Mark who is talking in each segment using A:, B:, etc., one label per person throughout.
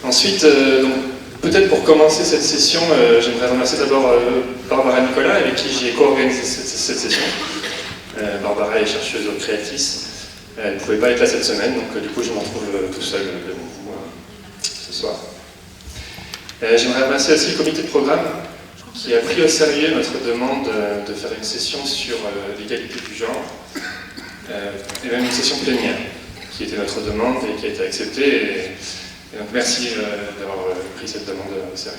A: Ensuite, peut-être pour commencer cette session, j'aimerais remercier d'abord Barbara Nicolas, avec qui j'ai co-organisé cette session. Barbara est chercheuse au Creatis. Elle ne pouvait pas être là cette semaine, donc du coup je me retrouve tout seul devant vous ce soir. J'aimerais remercier aussi le comité de programme qui a pris au sérieux notre demande de faire une session sur l'égalité du genre, et même une session plénière, qui était notre demande et qui a été acceptée. Et donc merci d'avoir pris cette demande au sérieux.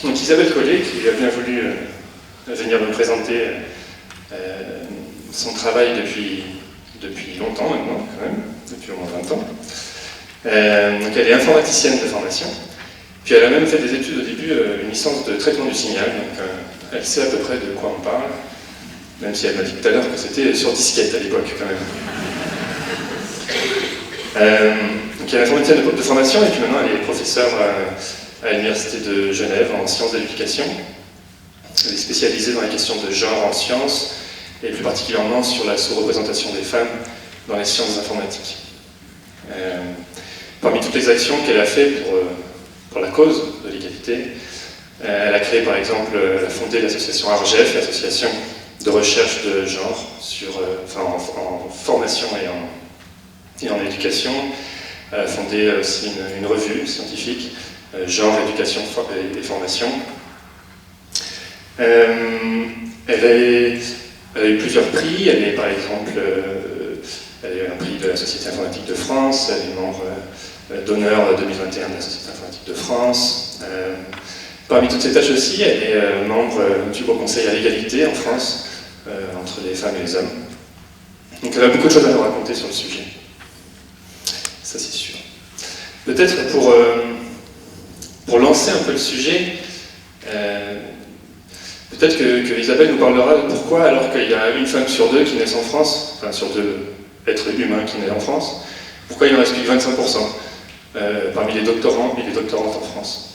A: Donc Isabelle Collet, qui a bien voulu venir nous présenter son travail depuis longtemps maintenant, quand même, depuis au moins 20 ans. Donc elle est informaticienne de formation, puis elle a même fait des études au début, une licence de traitement du signal, donc elle sait à peu près de quoi on parle, même si elle m'a dit tout à l'heure que c'était sur disquette à l'époque quand même. Donc elle est informaticienne de formation et puis maintenant elle est professeure à l'Université de Genève en sciences de l'éducation. Elle est spécialisée dans les questions de genre en sciences et plus particulièrement sur la sous-représentation des femmes dans les sciences informatiques. Parmi toutes les actions qu'elle a faites pour la cause de l'égalité, elle a créé par exemple, elle a fondé l'association ARGEF, l'association de recherche de genre en formation et en éducation. Elle a fondé aussi une revue scientifique, Genre, Éducation et Formation. Elle a eu plusieurs prix. Elle est par exemple elle a eu un prix de la Société informatique de France, elle est membre d'honneur 2021 de la Société informatique de France. Parmi toutes ces tâches aussi, elle est membre du Haut Conseil à l'égalité en France, entre les femmes et les hommes. Donc elle a beaucoup de choses à nous raconter sur le sujet. Ça c'est sûr. Peut-être pour lancer un peu le sujet, peut-être que Isabelle nous parlera de pourquoi, alors qu'il y a une femme sur deux qui naissent en France, enfin sur deux êtres humains qui naissent en France, pourquoi il n'en reste plus que 25% parmi les doctorants et les doctorantes en France.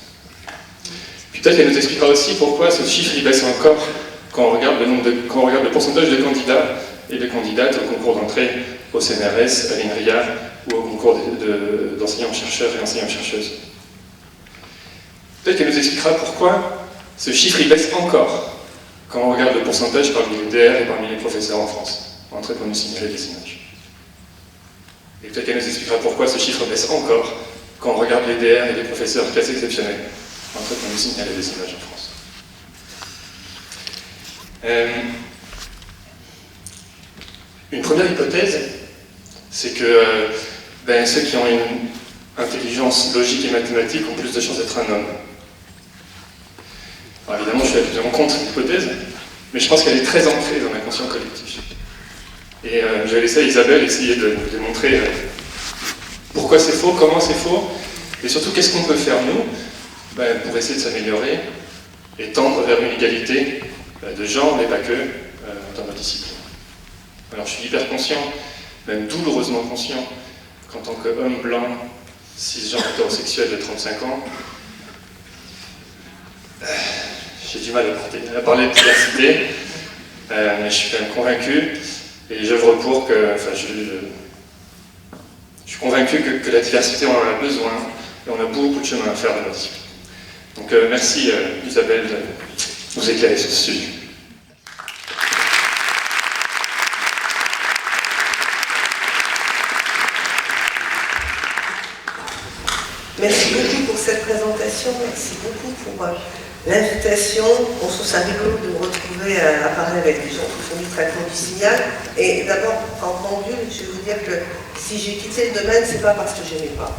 A: Puis peut-être qu'elle nous expliquera aussi pourquoi ce chiffre il baisse encore quand on regarde le pourcentage de candidats et de candidates au concours d'entrée au CNRS, à l'INRIA ou au concours d'enseignants-chercheurs et enseignants-chercheuses. Peut-être qu'elle nous expliquera pourquoi ce chiffre il baisse encore quand on regarde le pourcentage parmi les DR et parmi les professeurs en France, entrée pour nous signaler des images. Et peut-être qu'elle nous expliquera pourquoi ce chiffre baisse encore quand on regarde les DR et les professeurs classes exceptionnels, entrée pour nous signaler des images en France. Une première hypothèse, c'est que ceux qui ont une intelligence logique et mathématique ont plus de chances d'être un homme. Alors évidemment, je suis absolument contre cette hypothèse, mais je pense qu'elle est très ancrée dans l'inconscient collectif. Et je vais laisser Isabelle essayer de nous démontrer pourquoi c'est faux, comment c'est faux, et surtout qu'est-ce qu'on peut faire nous pour essayer de s'améliorer et tendre vers une égalité de genre, mais pas que, dans nos disciplines. Alors je suis hyper conscient, même douloureusement conscient, qu'en tant qu'homme blanc, cisgenre hétérosexuel de 35 ans, j'ai du mal à parler de diversité, mais je suis quand même convaincu, et j'œuvre pour que, je suis convaincu que la diversité, on en a besoin, et on a beaucoup de chemin à faire dans nos disciplines. Donc merci Isabelle de nous éclairer sur ce sujet.
B: Merci beaucoup pour cette présentation, merci beaucoup pour l'invitation. On trouve ça rigolo de me retrouver à parler avec des gens qui font du traitement du signal. Et d'abord, en préambule, je vais vous dire que si j'ai quitté le domaine, c'est pas parce que j'aimais pas.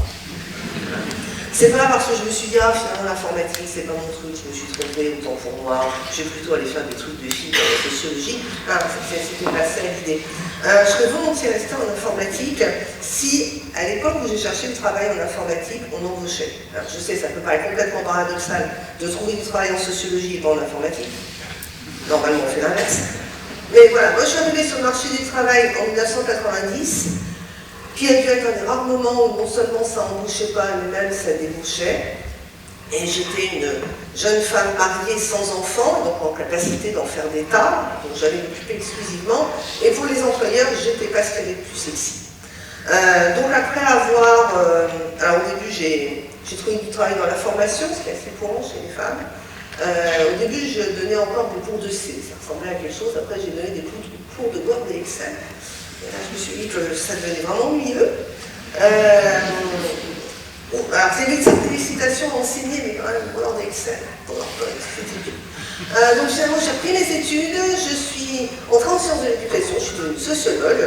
B: C'est pas parce que je me suis dit, ah finalement l'informatique c'est pas mon truc, je me suis trompée, autant pour moi, je vais plutôt aller faire des trucs de filles dans la sociologie. C'était pas ça l'idée. Je serais volontiers restée en informatique si, à l'époque où j'ai cherché le travail en informatique, on embauchait. Alors je sais, ça peut paraître complètement paradoxal de trouver du travail en sociologie et pas en informatique. Normalement on fait l'inverse. Mais voilà, moi je suis arrivée sur le marché du travail en 1990. Qui a dû être un des rares moments où non seulement ça n'embauchait pas, mais même ça débouchait. Et j'étais une jeune femme mariée sans enfant, donc en capacité d'en faire des tas, donc j'allais m'occuper exclusivement. Et pour les employeurs, j'étais pas ce qu'elle est plus sexy. Donc après avoir... alors au début, j'ai trouvé du travail dans la formation, ce qui est assez courant chez les femmes. Au début, je donnais encore des cours de C, ça ressemblait à quelque chose. Après, j'ai donné des cours de Word et Excel. Et là, je me suis dit que ça devenait vraiment ennuyeux. Alors, c'est une félicitation d'enseigner, mais quand même, Word et Excel, PowerPoint, c'était dur. Donc finalement, j'ai repris mes études, je suis entrée en sciences de l'éducation, je suis devenue sociologue,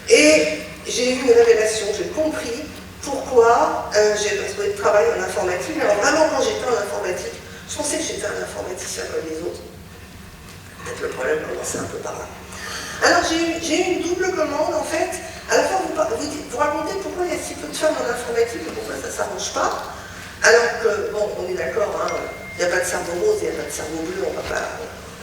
B: et j'ai eu une révélation, j'ai compris pourquoi j'ai pas trouvé de travail en informatique. Alors vraiment, quand j'étais en informatique, je pensais que j'étais un informaticien comme les autres. Peut-être le problème commençait un peu par là. Alors j'ai eu une double commande en fait. À la fois vous racontez pourquoi il y a si peu de femmes en informatique et pourquoi ça ne s'arrange pas. Alors que, bon, on est d'accord, hein, il n'y a pas de cerveau rose, il n'y a pas de cerveau bleu, on va pas.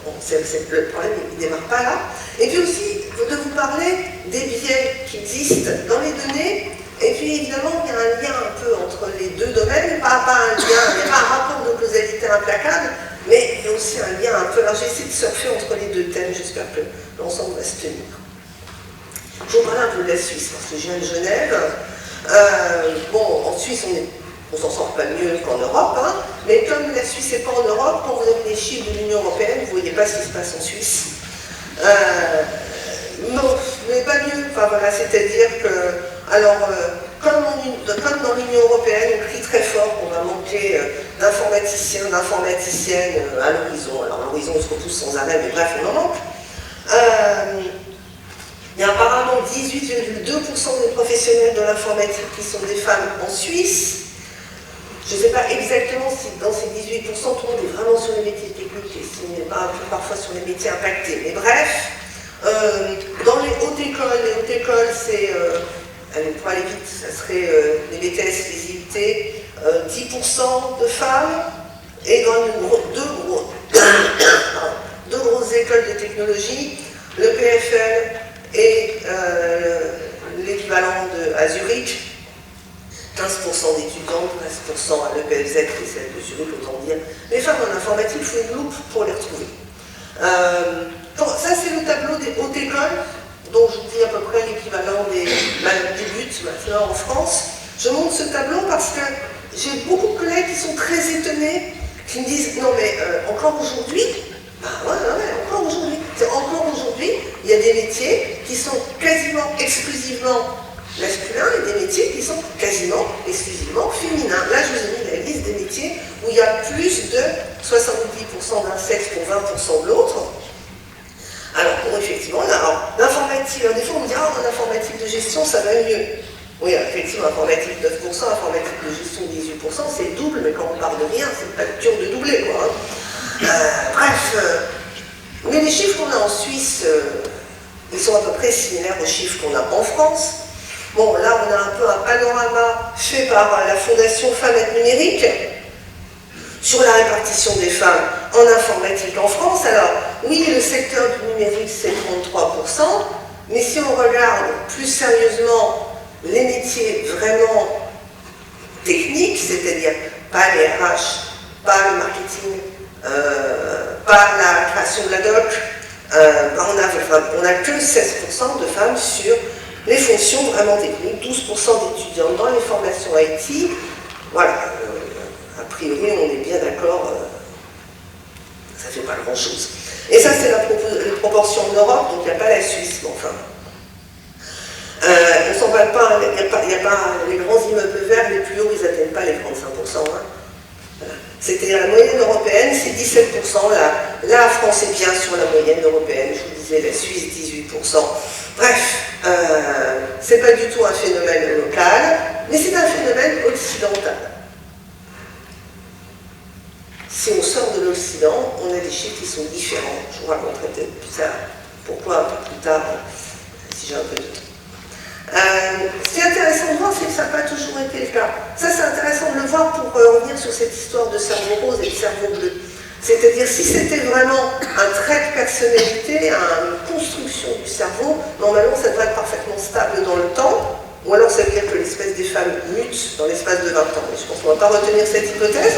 B: Le problème il ne démarre pas là. Et puis aussi de vous parler des biais qui existent dans les données. Et puis évidemment, il y a un lien un peu entre les deux domaines, pas un lien, il n'y a pas un rapport de causalité implacable, mais il y a aussi un lien un peu. Alors j'ai essayé de surfer entre les deux thèmes, j'espère que l'ensemble va se tenir. Je vous parler un peu de la Suisse, parce que je viens de Genève. Bon, en Suisse, on s'en sort pas mieux qu'en Europe, hein, mais comme la Suisse n'est pas en Europe, quand vous avez les chiffres de l'Union européenne, vous ne voyez pas ce qui se passe en Suisse. Non, mais pas mieux. Enfin voilà, c'est-à-dire que, alors, comme dans l'Union européenne, on crie très fort qu'on va manquer d'informaticiens, d'informaticiennes à l'horizon. Alors l'horizon, on se repousse sans arrêt, mais bref, on en manque. Il y a apparemment 18,2% des professionnels de l'informatique qui sont des femmes en Suisse. Je ne sais pas exactement si dans ces 18%, tout le monde est vraiment sur les métiers techniques et s'il n'est pas un peu parfois sur les métiers impactés. Mais bref, dans les hautes écoles, c'est, pour aller vite, ça serait les BTS, les IUT, 10% de femmes, et dans deux grosses écoles de technologie, le PFL et l'équivalent à Zurich, 15% d'étudiants, 13% à l'EPFZ et celle de Zurich, autant dire. Les femmes en informatique, il faut une loupe pour les retrouver. Ça, c'est le tableau des hautes écoles, dont je vous dis à peu près l'équivalent des buts maintenant en France. Je montre ce tableau parce que j'ai beaucoup de collègues qui sont très étonnés, qui me disent « Non mais encore aujourd'hui ?» Ben ouais, encore aujourd'hui. Encore aujourd'hui, il y a des métiers qui sont quasiment exclusivement masculins et des métiers qui sont quasiment exclusivement féminins. Là, je vous ai mis la liste des métiers où il y a plus de 70% d'un sexe pour 20% de l'autre. Alors, bon, effectivement, l'informatique, des fois on me dit « Ah, en informatique de gestion, ça va mieux ». Oui, effectivement, informatique 9%, informatique de gestion 18%, c'est double, mais quand on parle de rien, c'est pas dur de doubler, quoi. Hein. Bref, mais les chiffres qu'on a en Suisse, ils sont à peu près similaires aux chiffres qu'on a en France. Bon, là, on a un peu un panorama fait par la Fondation Femmes et Numérique sur la répartition des femmes en informatique en France. Alors, oui, le secteur du numérique, c'est 33%, mais si on regarde plus sérieusement les métiers vraiment techniques, c'est-à-dire pas les RH, pas le marketing, pas la création de la doc, on n'a que 16% de femmes sur les fonctions vraiment techniques, 12% d'étudiants dans les formations IT. Voilà, a priori on est bien d'accord, ça ne fait pas grand-chose. Et ça c'est la proportion en Europe, donc il n'y a pas la Suisse, mais enfin. On ne s'en parle pas, il n'y a pas les grands immeubles verts, les plus hauts, ils n'atteignent pas les 35%. Hein. Voilà. C'est-à-dire la moyenne européenne, c'est 17%. La France est bien sur la moyenne européenne, je vous disais, la Suisse, 18%. Bref, c'est pas du tout un phénomène local, mais c'est un phénomène occidental. Si on sort de l'Occident, on a des chiffres qui sont différents. Je vous raconterai peut-être plus tard pourquoi un peu plus tard, si j'ai un peu de temps. Ce qui est intéressant de voir, c'est que ça n'a pas toujours été le cas. Ça, c'est intéressant de le voir pour revenir sur cette histoire de cerveau rose et de cerveau bleu. C'est-à-dire, si c'était vraiment un trait de personnalité, une construction du cerveau, normalement, ça devrait être parfaitement stable dans le temps, ou alors ça veut dire que l'espèce des femmes mute dans l'espace de 20 ans. Mais je pense qu'on ne va pas retenir cette hypothèse.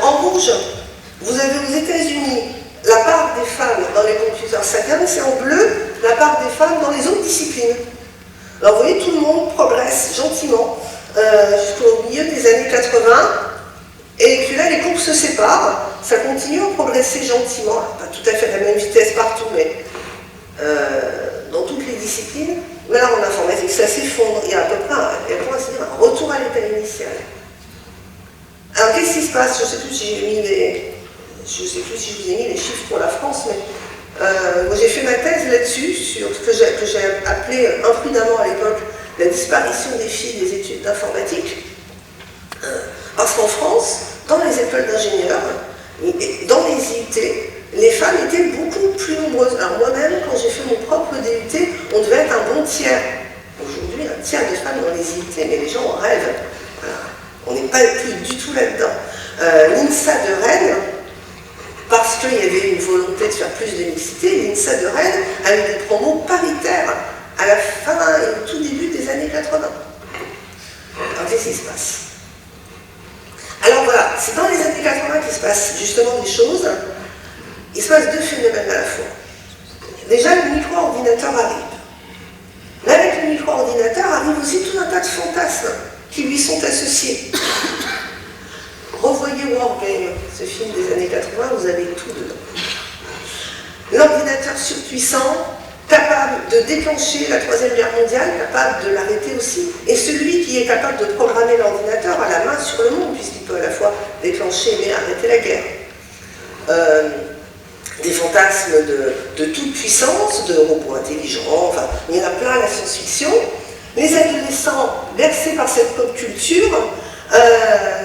B: En rouge, vous avez aux États-Unis la part des femmes dans les computer science, et en bleu, la part des femmes dans les autres disciplines. Alors vous voyez, tout le monde progresse gentiment jusqu'au milieu des années 80, et puis là les courbes se séparent, ça continue à progresser gentiment, pas tout à fait à la même vitesse partout, mais dans toutes les disciplines. Mais là en informatique ça s'effondre, il y a à peu près un retour à l'état initial. Alors qu'est-ce qui se passe? Je ne sais plus si je vous ai mis les chiffres pour la France, mais moi j'ai fait ma thèse là-dessus, sur ce que j'ai appelé imprudemment à l'époque la disparition des filles des études d'informatique. Parce qu'en France, dans les écoles d'ingénieurs, dans les IUT, les femmes étaient beaucoup plus nombreuses. Alors moi-même, quand j'ai fait mon propre DUT, on devait être un bon tiers. Aujourd'hui, un tiers de femmes dans les IUT, mais les gens en rêvent. Voilà. On n'est pas plus du tout là-dedans. L'INSA de Rennes, parce qu'il y avait une volonté de faire plus de mixité, l'INSA de Rennes a eu des promos paritaires à la fin et au tout début des années 80. Alors qu'est-ce qui se passe? Alors voilà, c'est dans les années 80 qu'il se passe justement des choses. Il se passe deux phénomènes à la fois. Déjà, le micro-ordinateur arrive. Mais avec le micro-ordinateur arrive aussi tout un tas de fantasmes qui lui sont associés. Revoyez Wargame, ce film des années 80, vous avez tout dedans. L'ordinateur surpuissant, capable de déclencher la Troisième Guerre mondiale, capable de l'arrêter aussi, et celui qui est capable de programmer l'ordinateur à la main sur le monde, puisqu'il peut à la fois déclencher mais arrêter la guerre. Des fantasmes de toute puissance, de robots intelligents, enfin, il y en a plein à la science-fiction. Les adolescents, bercés par cette pop culture,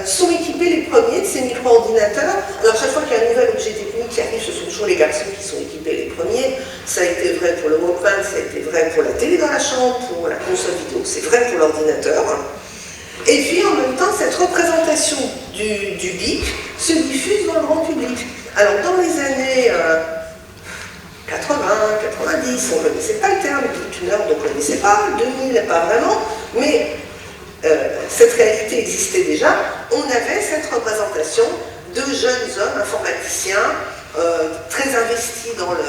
B: sont équipés les premiers de ces micro-ordinateurs. Alors chaque fois qu'il y a un nouvel objet technique qui arrive, ce sont toujours les garçons qui sont équipés les premiers. Ça a été vrai pour le Walkman, ça a été vrai pour la télé dans la chambre, pour la console vidéo, c'est vrai pour l'ordinateur. Et puis en même temps, cette représentation du geek se diffuse dans le grand public. Alors dans les années 80, 90, on ne connaissait pas le terme, geek nerd, on ne connaissait pas, 2000, pas vraiment, mais cette réalité existait déjà. On avait cette représentation de jeunes hommes informaticiens très investis dans le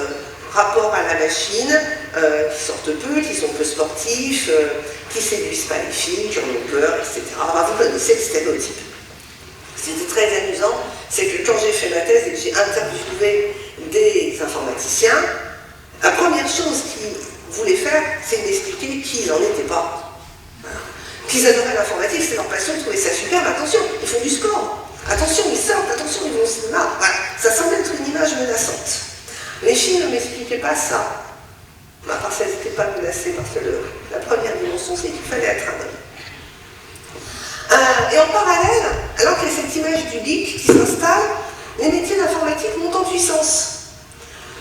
B: rapport à la machine, qui sortent peu, qui sont peu sportifs, qui séduisent pas les filles, qui en ont peur, etc. Enfin, vous connaissez le stéréotype. C'était très amusant, c'est que quand j'ai fait ma thèse et que j'ai interviewé des informaticiens, la première chose qu'ils voulaient faire, c'est d'expliquer qui ils n'en étaient pas. Voilà. Qu'ils adoraient l'informatique, c'est leur passion, ils trouvaient ça super, mais attention, ils font du sport. Attention, ils sortent, attention, ils vont au cinéma. Voilà. Ça semble être une image menaçante. Les filles ne m'expliquaient pas ça. Parce qu'elles n'étaient pas menacées, parce que la première dimension, c'est qu'il fallait être un homme. Et en parallèle, alors qu'il y a cette image du geek qui s'installe, les métiers d'informatique montent en puissance.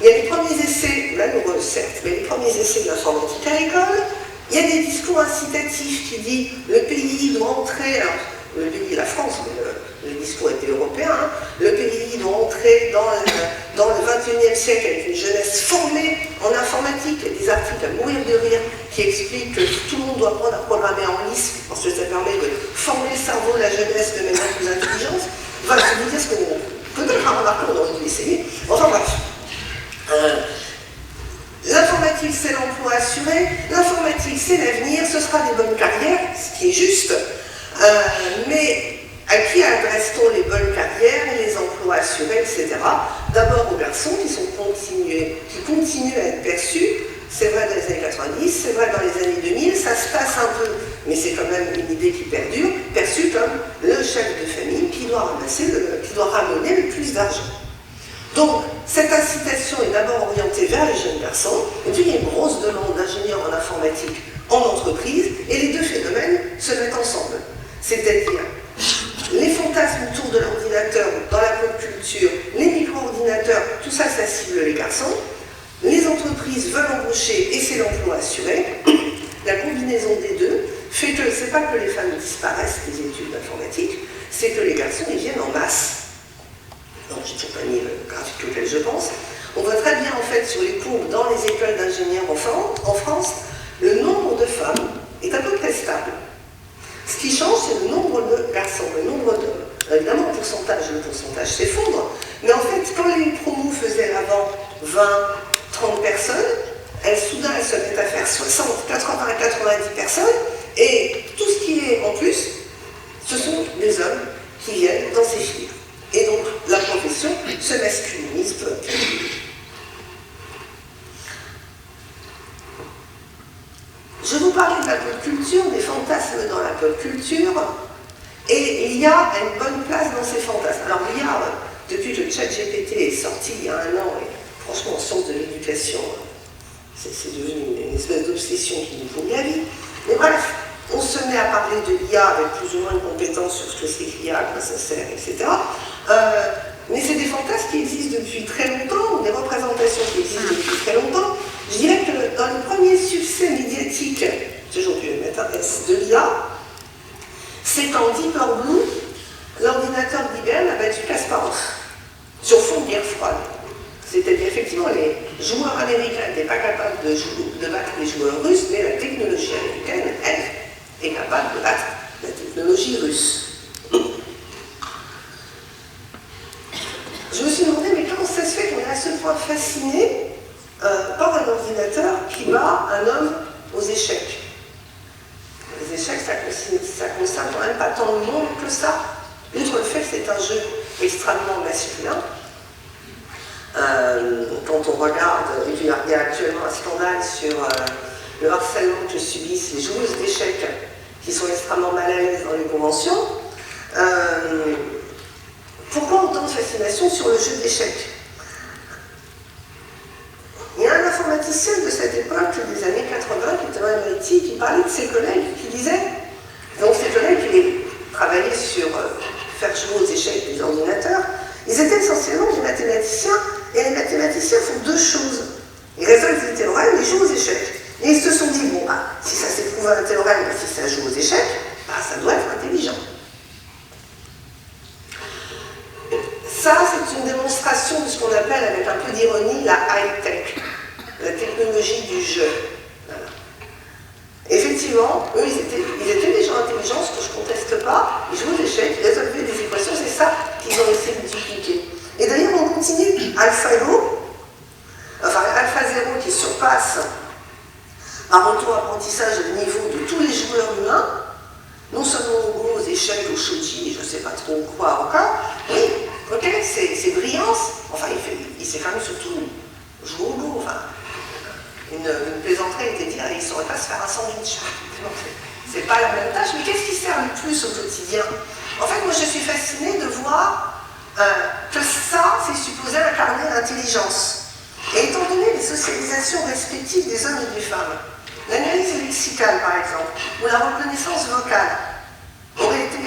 B: Il y a les premiers essais, malheureux certes, mais les premiers essais de l'informatique à l'école. Il y a des discours incitatifs qui disent le pays doit entrer, alors le pays, la France, mais le discours était européen, hein, le pays doit entrer dans le 21e siècle avec une jeunesse formée en informatique. Il y a des articles à mourir de rire qui expliquent que tout le monde doit apprendre à programmer en Lisp parce que ça permet de former le cerveau de la jeunesse de manière plus intelligente. Voilà, je vous dire ce que peut-être à remarquer, on aurait dû l'essayer. Enfin bref. L'informatique, c'est l'emploi assuré, l'informatique, c'est l'avenir, ce sera des bonnes carrières, ce qui est juste, mais à qui adresse-t-on les bonnes carrières et les emplois assurés, etc. D'abord aux garçons qui continuent à être perçus, c'est vrai dans les années 90, c'est vrai dans les années 2000, ça se passe un peu, mais c'est quand même une idée qui perdure, perçu comme le chef de famille qui doit ramener le plus d'argent. Donc, cette incitation est d'abord orientée vers les jeunes garçons, et puis il y a une grosse demande d'ingénieurs en informatique en entreprise, et les deux phénomènes se mettent ensemble. C'est-à-dire les fantasmes autour de l'ordinateur dans la pop culture, les micro-ordinateurs, tout ça, ça cible les garçons. Les entreprises veulent embaucher et c'est l'emploi assuré. La combinaison des deux fait que c'est pas que les femmes disparaissent des études d'informatique, c'est que les garçons ils viennent en masse. Donc, j'ai toujours pas mis le graphique auquel je pense. On voit très bien, en fait, sur les courbes dans les écoles d'ingénieurs en France, le nombre de femmes est à peu près stable. Ce qui change, c'est le nombre de garçons, le nombre d'hommes. Évidemment, le pourcentage s'effondre, mais en fait, quand les promos faisaient avant 20, 30 personnes, soudain, elles se mettent à faire 60, 80, 90, 90 personnes, et tout ce qui est en plus, ce sont des hommes qui viennent dans ces filières. Et donc, la profession se masculinise peu à peu. Je vous parlais de la pop culture, des fantasmes dans la pop culture, et il y a une bonne place dans ces fantasmes. Alors, il y a, depuis que le ChatGPT est sorti il y a 1 an, et franchement, en sciences de l'éducation, c'est devenu une espèce d'obsession qui nous pourrit la vie. Mais bref, on se met à parler de l'IA avec plus ou moins de compétences sur ce que c'est que l'IA, à quoi ça sert, etc. Mais c'est des fantasmes qui existent depuis très longtemps, ou des représentations qui existent depuis très longtemps. Je dirais que dans le premier succès médiatique, j'ai toujours pu mettre un S, de l'IA, c'est quand Deep Blue, l'ordinateur d'IBM, a battu Kasparov sur fond de guerre froide. C'est-à-dire effectivement les joueurs américains n'étaient pas capables de battre les joueurs russes, mais la technologie américaine, elle, est capable de battre la technologie russe. Je me suis demandé, mais comment ça se fait qu'on est à ce point fasciné par un ordinateur qui bat un homme aux échecs? Les échecs, ça concerne quand même pas tant le monde que ça. Outre le fait que c'est un jeu extrêmement masculin, quand on regarde, et puis il y a actuellement un scandale sur le harcèlement que subissent les joueuses d'échecs qui sont extrêmement mal à l'aise dans les conventions. Pourquoi autant de fascination sur le jeu d'échecs? Il y a un informaticien de cette époque, des années 80, qui était à MIT, qui parlait de ses collègues, qui disait, donc ses collègues qui travaillaient sur faire jouer aux échecs des ordinateurs, ils étaient essentiellement des mathématiciens, et les mathématiciens font 2 choses. Ils résolvent des théorèmes et ils jouent aux échecs. Et ils se sont dit, bon, bah, si ça s'est prouvé un théorème, si ça joue aux échecs, bah, ça doit être intelligent. Ça, c'est une démonstration de ce qu'on appelle, avec un peu d'ironie, la high-tech, la technologie du jeu. Voilà. Effectivement, eux, ils étaient des gens intelligents, ce que je ne conteste pas, ils jouaient aux échecs, ils résolvaient des équations, c'est ça qu'ils ont essayé de dupliquer. Et d'ailleurs, on continue AlphaGo, enfin AlphaZero qui surpasse par auto-apprentissage le niveau de tous les joueurs humains, non seulement au Go, aux échecs, aux shoji, je ne sais pas trop quoi encore, oui, ok, c'est brillance, enfin il sait quand même surtout jouer au Go, enfin, une plaisanterie était de dire, il ne saurait pas se faire un sandwich. C'est pas la même tâche, mais qu'est-ce qui sert le plus au quotidien? En fait, moi je suis fascinée de voir que ça, c'est supposé incarner l'intelligence. Et étant donné les socialisations respectives des hommes et des femmes, l'analyse lexicale par exemple, ou la reconnaissance vocale, aurait été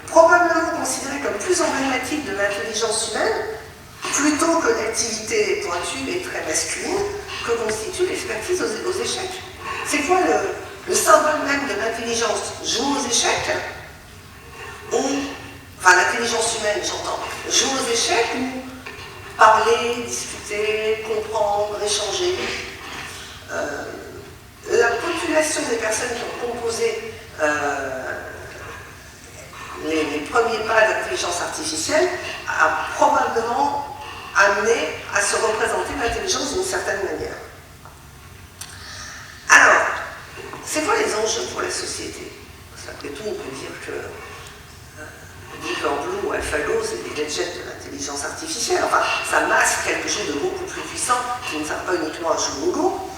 B: probablement considérée comme plus emblématique de l'intelligence humaine, plutôt que l'activité pointue et très masculine que constitue l'expertise aux échecs. C'est quoi le symbole même de l'intelligence? Jouer aux échecs, ou, enfin l'intelligence humaine, j'entends, jouer aux échecs ou parler, discuter, comprendre, échanger. La population des personnes qui ont composé les premiers pas d'intelligence artificielle a probablement amené à se représenter l'intelligence d'une certaine manière. Alors, c'est quoi les enjeux pour la société? Parce qu'après tout, on peut dire que Deep Blue ou AlphaGo, c'est des gadgets de l'intelligence artificielle. Enfin, ça masque quelque chose de beaucoup plus puissant qui ne sert pas uniquement à jouer au Go.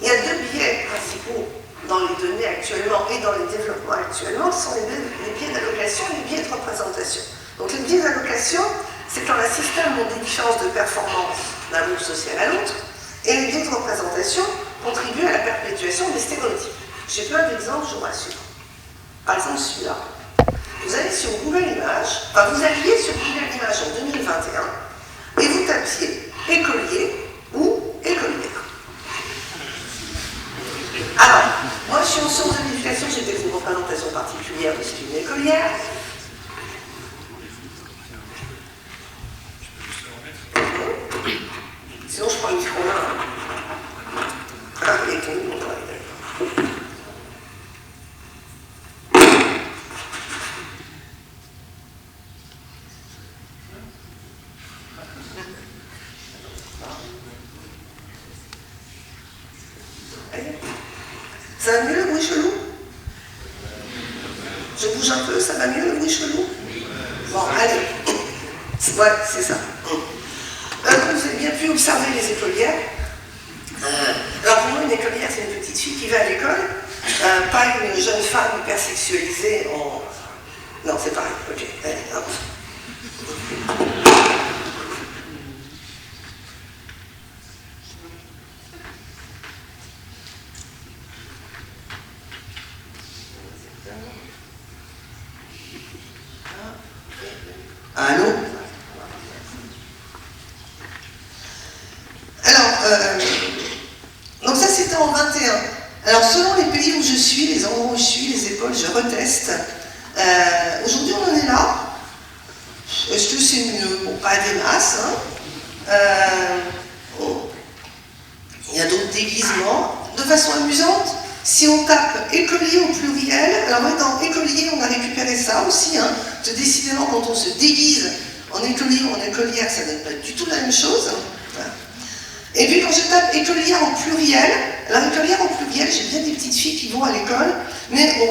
B: Il y a 2 biais principaux dans les données actuellement et dans les développements actuellement, qui sont les biais d'allocation et les biais de représentation. Donc les biais d'allocation, c'est quand un système montre des différences de performance d'un groupe social à l'autre, et les biais de représentation contribuent à la perpétuation des stéréotypes. J'ai plein d'exemples, je vous rassure. Par exemple, celui-là. Vous allez sur Google Images, enfin vous alliez sur Google Images en 2021, et vous tapiez écolier ou écolière. Alors, moi je suis en sciences de l'éducation, j'ai fait une représentation particulière de ce qu'est une écolière. Sinon je prends le micro là. Ah, il est tombé mon travail, d'accord. Ça va mieux le bruit chelou? Je bouge un peu, ça va mieux le bruit chelou? Bon, allez. Ouais, c'est ça. Vous avez bien pu observer les écolières. Alors pour moi, une écolière, c'est une petite fille qui va à l'école, pas une jeune femme hyper sexualisée en... Non, c'est pareil. Ok, allez, hop. Allô? Alors, donc ça c'était en 21. Alors selon les pays où je suis, les endroits où je suis, les épaules, je reteste. Aujourd'hui on en est là. Est-ce que c'est mieux? Bon, pas des masses. Hein. Il y a d'autres déguisements. De façon amusante, si on tape écolier au pluriel, alors ouais, dans écolier on a récupéré ça aussi. Hein. Décidément quand on se déguise en écolier ou en écolière, ça ne donne pas du tout la même chose. Voilà. Et puis quand je tape écolière au pluriel, alors écolière au pluriel, j'ai bien des petites filles qui vont à l'école, mais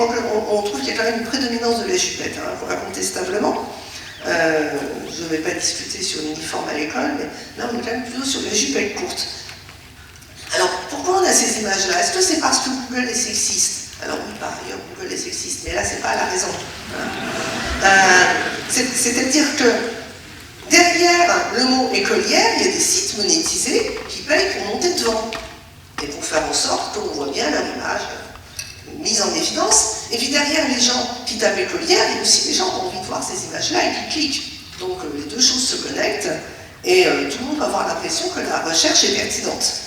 B: on trouve qu'il y a quand même une prédominance de la jupette, hein, incontestablement. Je ne vais pas discuter sur l'uniforme à l'école, mais là on est quand même plutôt sur la jupette courte. Alors pourquoi on a ces images-là? Est-ce que c'est parce que Google est sexiste? Alors oui, par ailleurs, Google est sexiste, mais là c'est pas la raison. C'est-à-dire que derrière le mot écolière, il y a des sites monétisés qui payent pour monter devant et pour faire en sorte qu'on voit bien leur image mise en évidence. Et puis derrière les gens qui tapent écolière, il y a aussi des gens qui ont envie de voir ces images-là et qui cliquent. Donc les deux choses se connectent et tout le monde va avoir l'impression que la recherche est pertinente.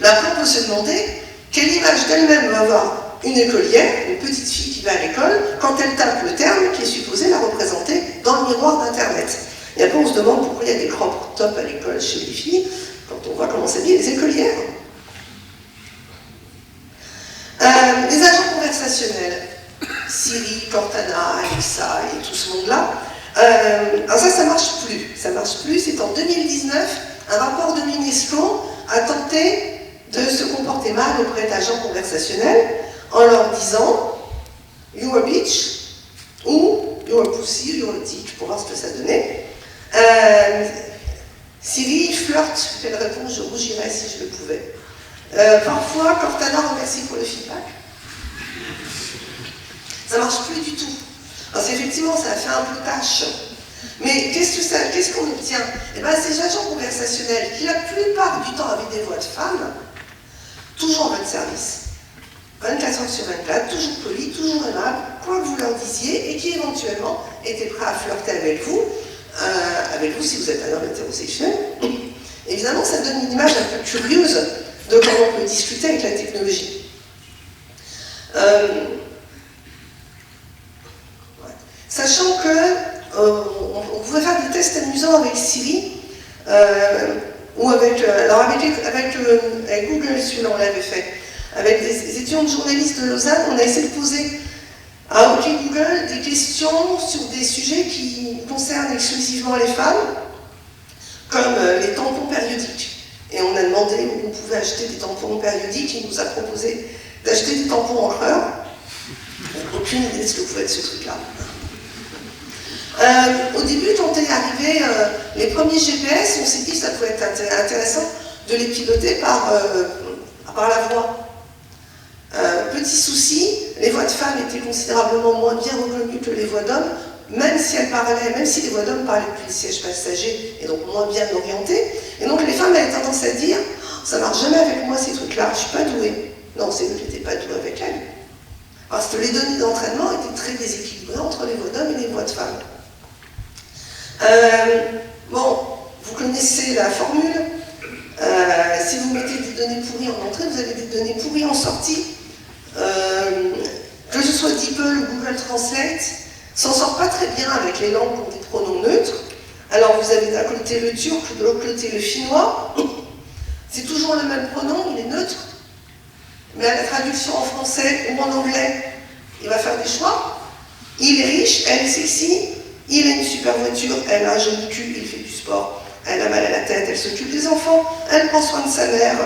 B: Là, après, on peut se demander quelle image d'elle-même va avoir une écolière, une petite fille qui va à l'école, quand elle tape le terme qui est supposé la représenter dans le miroir d'Internet. Et après, on se demande pourquoi il y a des crop tops à l'école chez les filles, quand on voit comment s'habillent les écolières. Les agents conversationnels, Siri, Cortana, Alexa et tout ce monde-là, alors ça marche plus. Ça marche plus, c'est en 2019, un rapport de l'UNESCO a tenté de se comporter mal auprès d'agents conversationnels en leur disant « You a bitch » ou « You a pussy » ou « You a dick » pour voir ce que ça donnait. Siri flirte, elle répond « Je rougirais si je le pouvais ». Parfois, Cortana remercie pour le feedback. Ça marche plus du tout. Alors effectivement, ça a fait un peu tâche. Mais qu'est-ce qu'on obtient? Eh bien, ces agents conversationnels qui, la plupart du temps, avaient des voix de femmes, toujours en votre service. 24 heures sur 24, toujours polis, toujours aimables, quoi que vous leur disiez, et qui éventuellement étaient prêts à flirter avec vous si vous êtes un homme hétérosexuel. Évidemment, ça donne une image un peu curieuse de comment on peut discuter avec la technologie. Sachant que on pouvait faire des tests amusants avec Siri, ou avec Google, celui-là on l'avait fait. Avec des étudiants de journalistes de Lausanne, on a essayé de poser à OK Google des questions sur des sujets qui concernent exclusivement les femmes, comme les tampons périodiques. Et on a demandé où on pouvait acheter des tampons périodiques, il nous a proposé d'acheter des tampons encreurs. Aucune idée de ce que pouvait être ce truc-là. Au début, quand est arrivé les premiers GPS, on s'est dit que ça pouvait être intéressant de les piloter par la voix. Petit souci, les voix de femmes étaient considérablement moins bien reconnues que les voix d'hommes, même si les voix d'hommes parlaient depuis le siège passager et donc moins bien orientées. Et donc les femmes avaient tendance à dire « ça marche jamais avec moi ces trucs-là, je suis pas douée ». Non, c'est eux qui n'étaient pas doués avec elles. Parce que les données d'entraînement étaient très déséquilibrées entre les voix d'hommes et les voix de femmes. Bon, vous connaissez la formule. Si vous mettez des données pourries en entrée, vous avez des données pourries en sortie. Que ce soit DeepL ou Google Translate, s'en sort pas très bien avec les langues qui ont des pronoms neutres. Alors vous avez d'un côté le turc, de l'autre côté le finnois. C'est toujours le même pronom, il est neutre. Mais à la traduction en français ou en anglais, il va faire des choix. Il est riche, elle est sexy, il a une super voiture, elle a un joli cul, il fait du sport, elle a mal à la tête, elle s'occupe des enfants, elle prend soin de sa mère,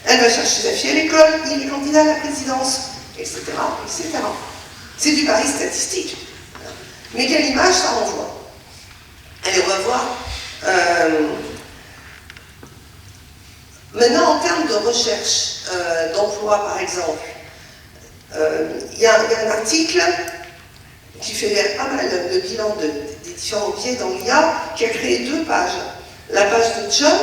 B: elle va chercher sa fille à l'école, il est candidat à la présidence. etc., etc. C'est du pari statistique. Mais quelle image ça renvoie? Allez, on va voir. Maintenant, en termes de recherche d'emploi, par exemple, il y a un article qui fait pas mal le bilan des différents biais dans l'IA, qui a créé 2 pages. La page de John,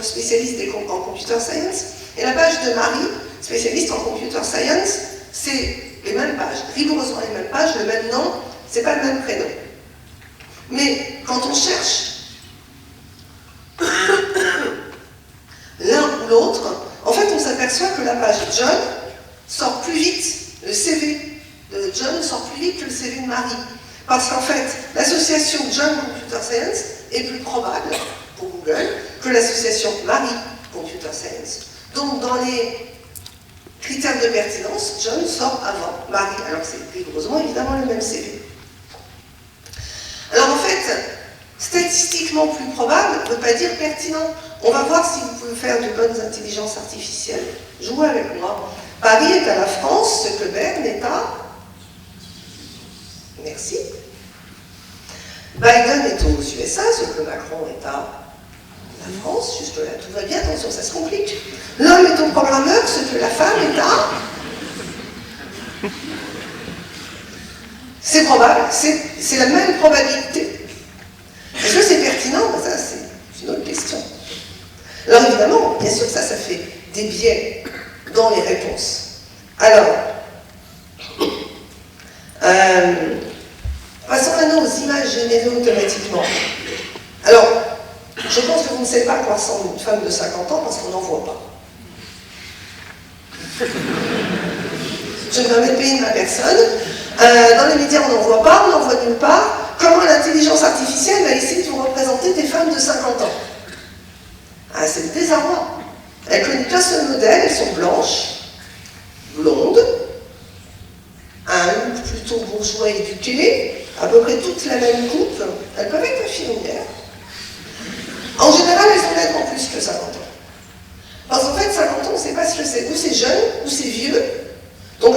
B: spécialiste en computer science, et la page de Marie, spécialiste en computer science. C'est les mêmes pages, rigoureusement les mêmes pages, le même nom, c'est pas le même prénom. Mais quand on cherche l'un ou l'autre, en fait on s'aperçoit que la page John sort plus vite, le CV de John sort plus vite que le CV de Marie. Parce qu'en fait, l'association John Computer Science est plus probable pour Google que l'association Marie Computer Science. Donc dans les critères de pertinence, John sort avant Marie, alors que c'est rigoureusement évidemment le même CV. Alors en fait, statistiquement plus probable ne veut pas dire pertinent. On va voir si vous pouvez faire de bonnes intelligences artificielles. Jouez avec moi. Paris est à la France, ce que Berne est à... Merci. Biden est aux USA, ce que Macron est à la France. Juste là, tout va bien, attention, ça se complique. L'homme est au programmeur, ce que la femme est à... C'est probable, c'est la même probabilité. Est-ce que c'est pertinent? Ça, c'est une autre question. Alors évidemment, bien sûr que ça fait des biais dans les réponses. Alors, passons maintenant aux images générées automatiquement. Alors, je pense que vous ne savez pas à quoi ressemble une femme de 50 ans parce qu'on n'en voit pas. Je me permets de payer ma personne. Dans les médias, on n'en voit pas, on n'en voit nulle part. Comment l'intelligence artificielle va essayer de vous représenter des femmes de 50 ans? Ah, c'est le désarroi. Elle connaît qu'un seul modèle, elles sont blanches, blondes, un look plutôt bourgeois éduqué, à peu près toute la même coupe, elles peuvent être infirmières. En général, elles ont nettement plus que 50 ans. Parce qu'en fait, 50 ans, on ne sait pas ce que c'est. Ou c'est jeune, ou c'est vieux. Donc,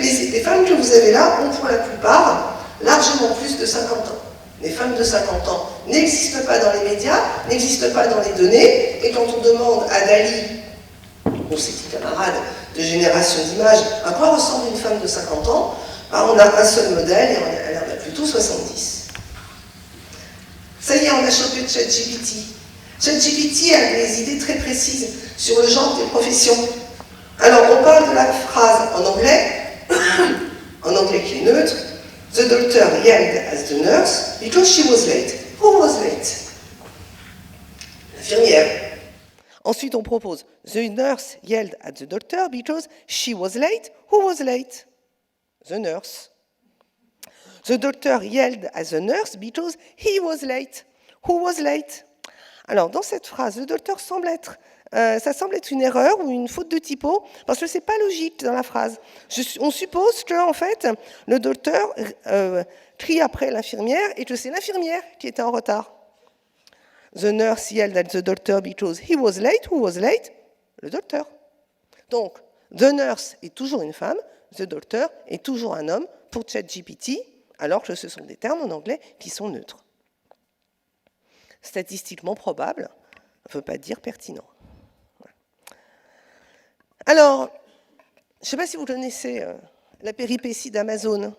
B: les femmes que vous avez là ont pour la plupart largement plus de 50 ans. Les femmes de 50 ans n'existent pas dans les médias, n'existent pas dans les données, et quand on demande à Dali, ou ses petits camarades de génération d'images, à quoi ressemble une femme de 50 ans, ben on a un seul modèle, et elle en a plutôt 70. Ça y est, on a chopé ChatGPT. ChatGPT a des idées très précises sur le genre des professions. Alors, on parle de la phrase en anglais qui est neutre. The doctor yelled at the nurse because she was late. Who was late? L'infirmière. Ensuite, on propose the nurse yelled at the doctor because she was late. Who was late? The nurse. The doctor yelled at the nurse because he was late. Who was late? Alors, dans cette phrase, le docteur semble être... ça semble être une erreur ou une faute de typo, parce que ce n'est pas logique dans la phrase. On suppose que, en fait, le docteur crie après l'infirmière et que c'est l'infirmière qui était en retard. The nurse yelled at the doctor because he was late. Who was late? Le docteur. Donc, the nurse est toujours une femme, the doctor est toujours un homme pour ChatGPT, alors que ce sont des termes en anglais qui sont neutres. Statistiquement probable ne veut pas dire pertinent. Alors, je ne sais pas si vous connaissez la péripétie d'Amazon,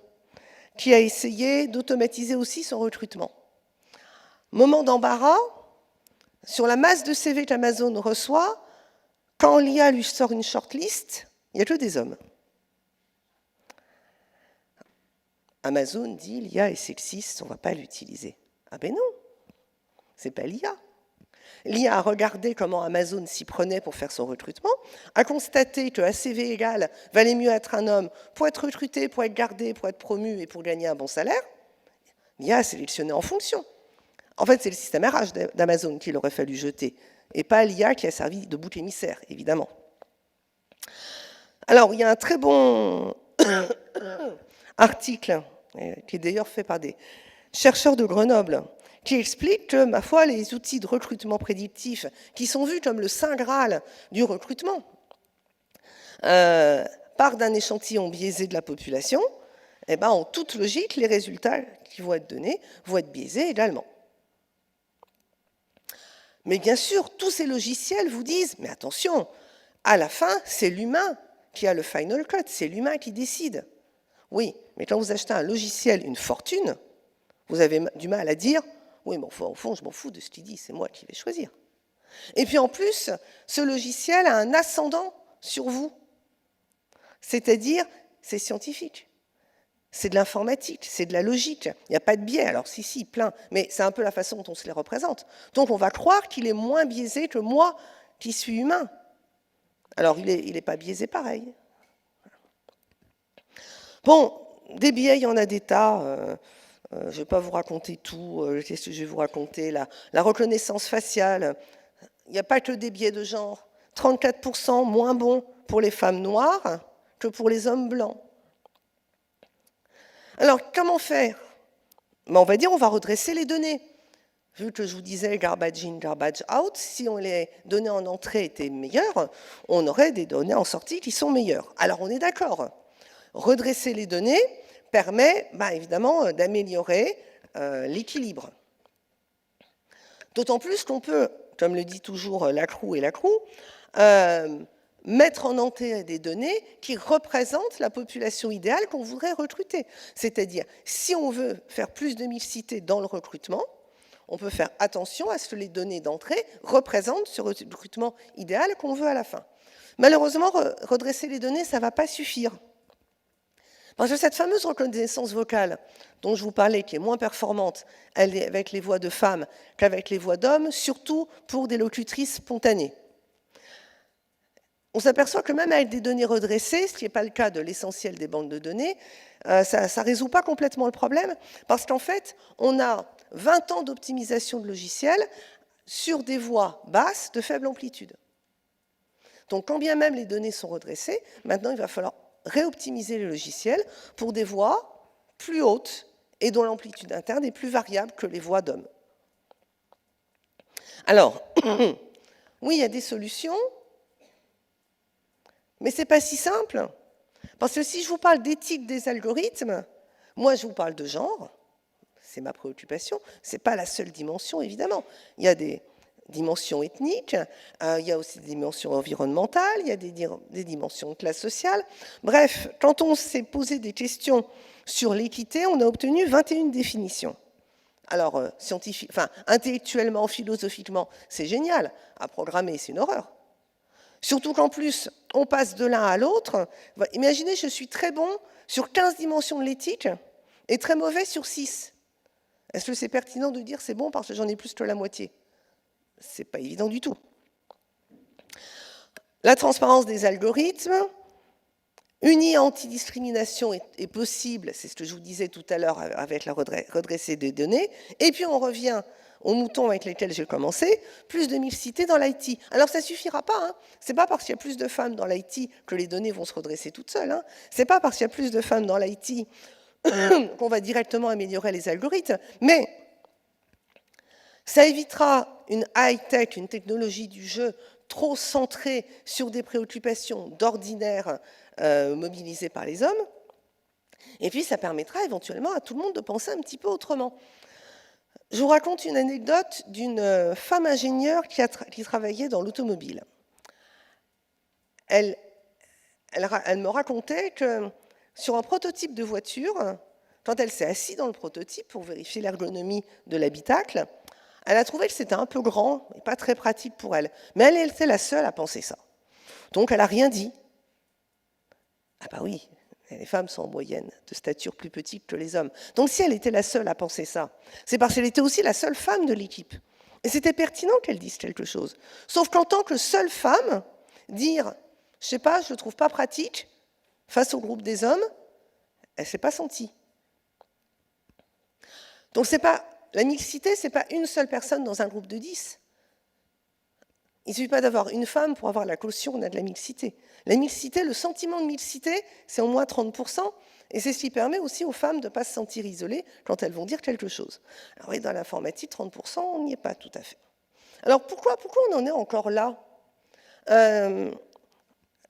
B: qui a essayé d'automatiser aussi son recrutement. Moment d'embarras, sur la masse de CV qu'Amazon reçoit, quand l'IA lui sort une shortlist, il n'y a que des hommes. Amazon dit l'IA est sexiste, on ne va pas l'utiliser. Ah ben non, c'est pas l'IA. L'IA a regardé comment Amazon s'y prenait pour faire son recrutement, a constaté qu'à CV égal, valait mieux être un homme pour être recruté, pour être gardé, pour être promu et pour gagner un bon salaire. L'IA a sélectionné en fonction. En fait, c'est le système RH d'Amazon qu'il aurait fallu jeter, et pas l'IA qui a servi de bouc émissaire, évidemment. Alors, il y a un très bon article, qui est d'ailleurs fait par des chercheurs de Grenoble, qui explique que, ma foi, les outils de recrutement prédictif, qui sont vus comme le saint Graal du recrutement, part d'un échantillon biaisé de la population, eh ben, en toute logique, les résultats qui vont être donnés vont être biaisés également. Mais bien sûr, tous ces logiciels vous disent, mais attention, à la fin, c'est l'humain qui a le final cut, c'est l'humain qui décide. Oui, mais quand vous achetez un logiciel, une fortune, vous avez du mal à dire, oui, mais au fond, je m'en fous de ce qu'il dit, c'est moi qui vais choisir. Et puis en plus, ce logiciel a un ascendant sur vous. C'est-à-dire, c'est scientifique. C'est de l'informatique, c'est de la logique. Il n'y a pas de biais. Alors si, plein. Mais c'est un peu la façon dont on se les représente. Donc on va croire qu'il est moins biaisé que moi, qui suis humain. Alors il n'est pas biaisé pareil. Bon, des biais, il y en a des tas. Je ne vais pas vous raconter tout. Qu'est-ce que je vais vous raconter? La reconnaissance faciale. Il n'y a pas que des biais de genre. 34% moins bon pour les femmes noires que pour les hommes blancs. Alors, comment faire? On va dire on va redresser les données. Vu que je vous disais garbage in, garbage out, si les données en entrée étaient meilleures, on aurait des données en sortie qui sont meilleures. Alors, on est d'accord. Redresser les données permet évidemment d'améliorer l'équilibre. D'autant plus qu'on peut, comme le dit toujours Lacroux et Lacroux, mettre en entrée des données qui représentent la population idéale qu'on voudrait recruter. C'est-à-dire, si on veut faire plus de mixité dans le recrutement, on peut faire attention à ce que les données d'entrée représentent ce recrutement idéal qu'on veut à la fin. Malheureusement, redresser les données, ça ne va pas suffire. Parce que cette fameuse reconnaissance vocale dont je vous parlais, qui est moins performante avec les voix de femmes qu'avec les voix d'hommes, surtout pour des locutrices spontanées. On s'aperçoit que même avec des données redressées, ce qui n'est pas le cas de l'essentiel des banques de données, ça ne résout pas complètement le problème, parce qu'en fait, on a 20 ans d'optimisation de logiciels sur des voix basses de faible amplitude. Donc, quand bien même les données sont redressées, maintenant, il va falloir réoptimiser les logiciels pour des voix plus hautes et dont l'amplitude interne est plus variable que les voix d'hommes. Alors, oui, il y a des solutions, mais ce n'est pas si simple. Parce que si je vous parle d'éthique des algorithmes, moi, je vous parle de genre, c'est ma préoccupation, ce n'est pas la seule dimension, évidemment. Il y a des dimensions ethniques, il y a aussi des dimensions environnementales, il y a des dimensions de classe sociale. Bref, quand on s'est posé des questions sur l'équité, on a obtenu 21 définitions. Alors, intellectuellement, philosophiquement, c'est génial. À programmer, c'est une horreur. Surtout qu'en plus, on passe de l'un à l'autre. Imaginez, je suis très bon sur 15 dimensions de l'éthique et très mauvais sur 6. Est-ce que c'est pertinent de dire c'est bon parce que j'en ai plus que la moitié? Ce n'est pas évident du tout. La transparence des algorithmes, unie à antidiscrimination est possible, c'est ce que je vous disais tout à l'heure avec la redressée des données, et puis on revient aux moutons avec lesquels j'ai commencé, plus de mixité dans l'IT. Alors ça ne suffira pas, hein. Ce n'est pas parce qu'il y a plus de femmes dans l'IT que les données vont se redresser toutes seules, hein. Ce n'est pas parce qu'il y a plus de femmes dans l'IT qu'on va directement améliorer les algorithmes, mais ça évitera une high-tech, une technologie du jeu trop centrée sur des préoccupations d'ordinaire mobilisées par les hommes, et puis ça permettra éventuellement à tout le monde de penser un petit peu autrement. Je vous raconte une anecdote d'une femme ingénieure qui travaillait dans l'automobile. Elle me racontait que sur un prototype de voiture, quand elle s'est assise dans le prototype pour vérifier l'ergonomie de l'habitacle, elle a trouvé que c'était un peu grand et pas très pratique pour elle. Mais elle était la seule à penser ça. Donc elle n'a rien dit. Ah bah oui, les femmes sont en moyenne de stature plus petite que les hommes. Donc si elle était la seule à penser ça, c'est parce qu'elle était aussi la seule femme de l'équipe. Et c'était pertinent qu'elle dise quelque chose. Sauf qu'en tant que seule femme, dire « je ne sais pas, je ne le trouve pas pratique » face au groupe des hommes, elle ne s'est pas sentie. Donc la mixité, ce n'est pas une seule personne dans un groupe de 10. Il ne suffit pas d'avoir une femme pour avoir la caution, on a de la mixité. La mixité, le sentiment de mixité, c'est au moins 30%, et c'est ce qui permet aussi aux femmes de ne pas se sentir isolées quand elles vont dire quelque chose. Alors oui, dans l'informatique, 30%, on n'y est pas tout à fait. Alors pourquoi on en est encore là? Alors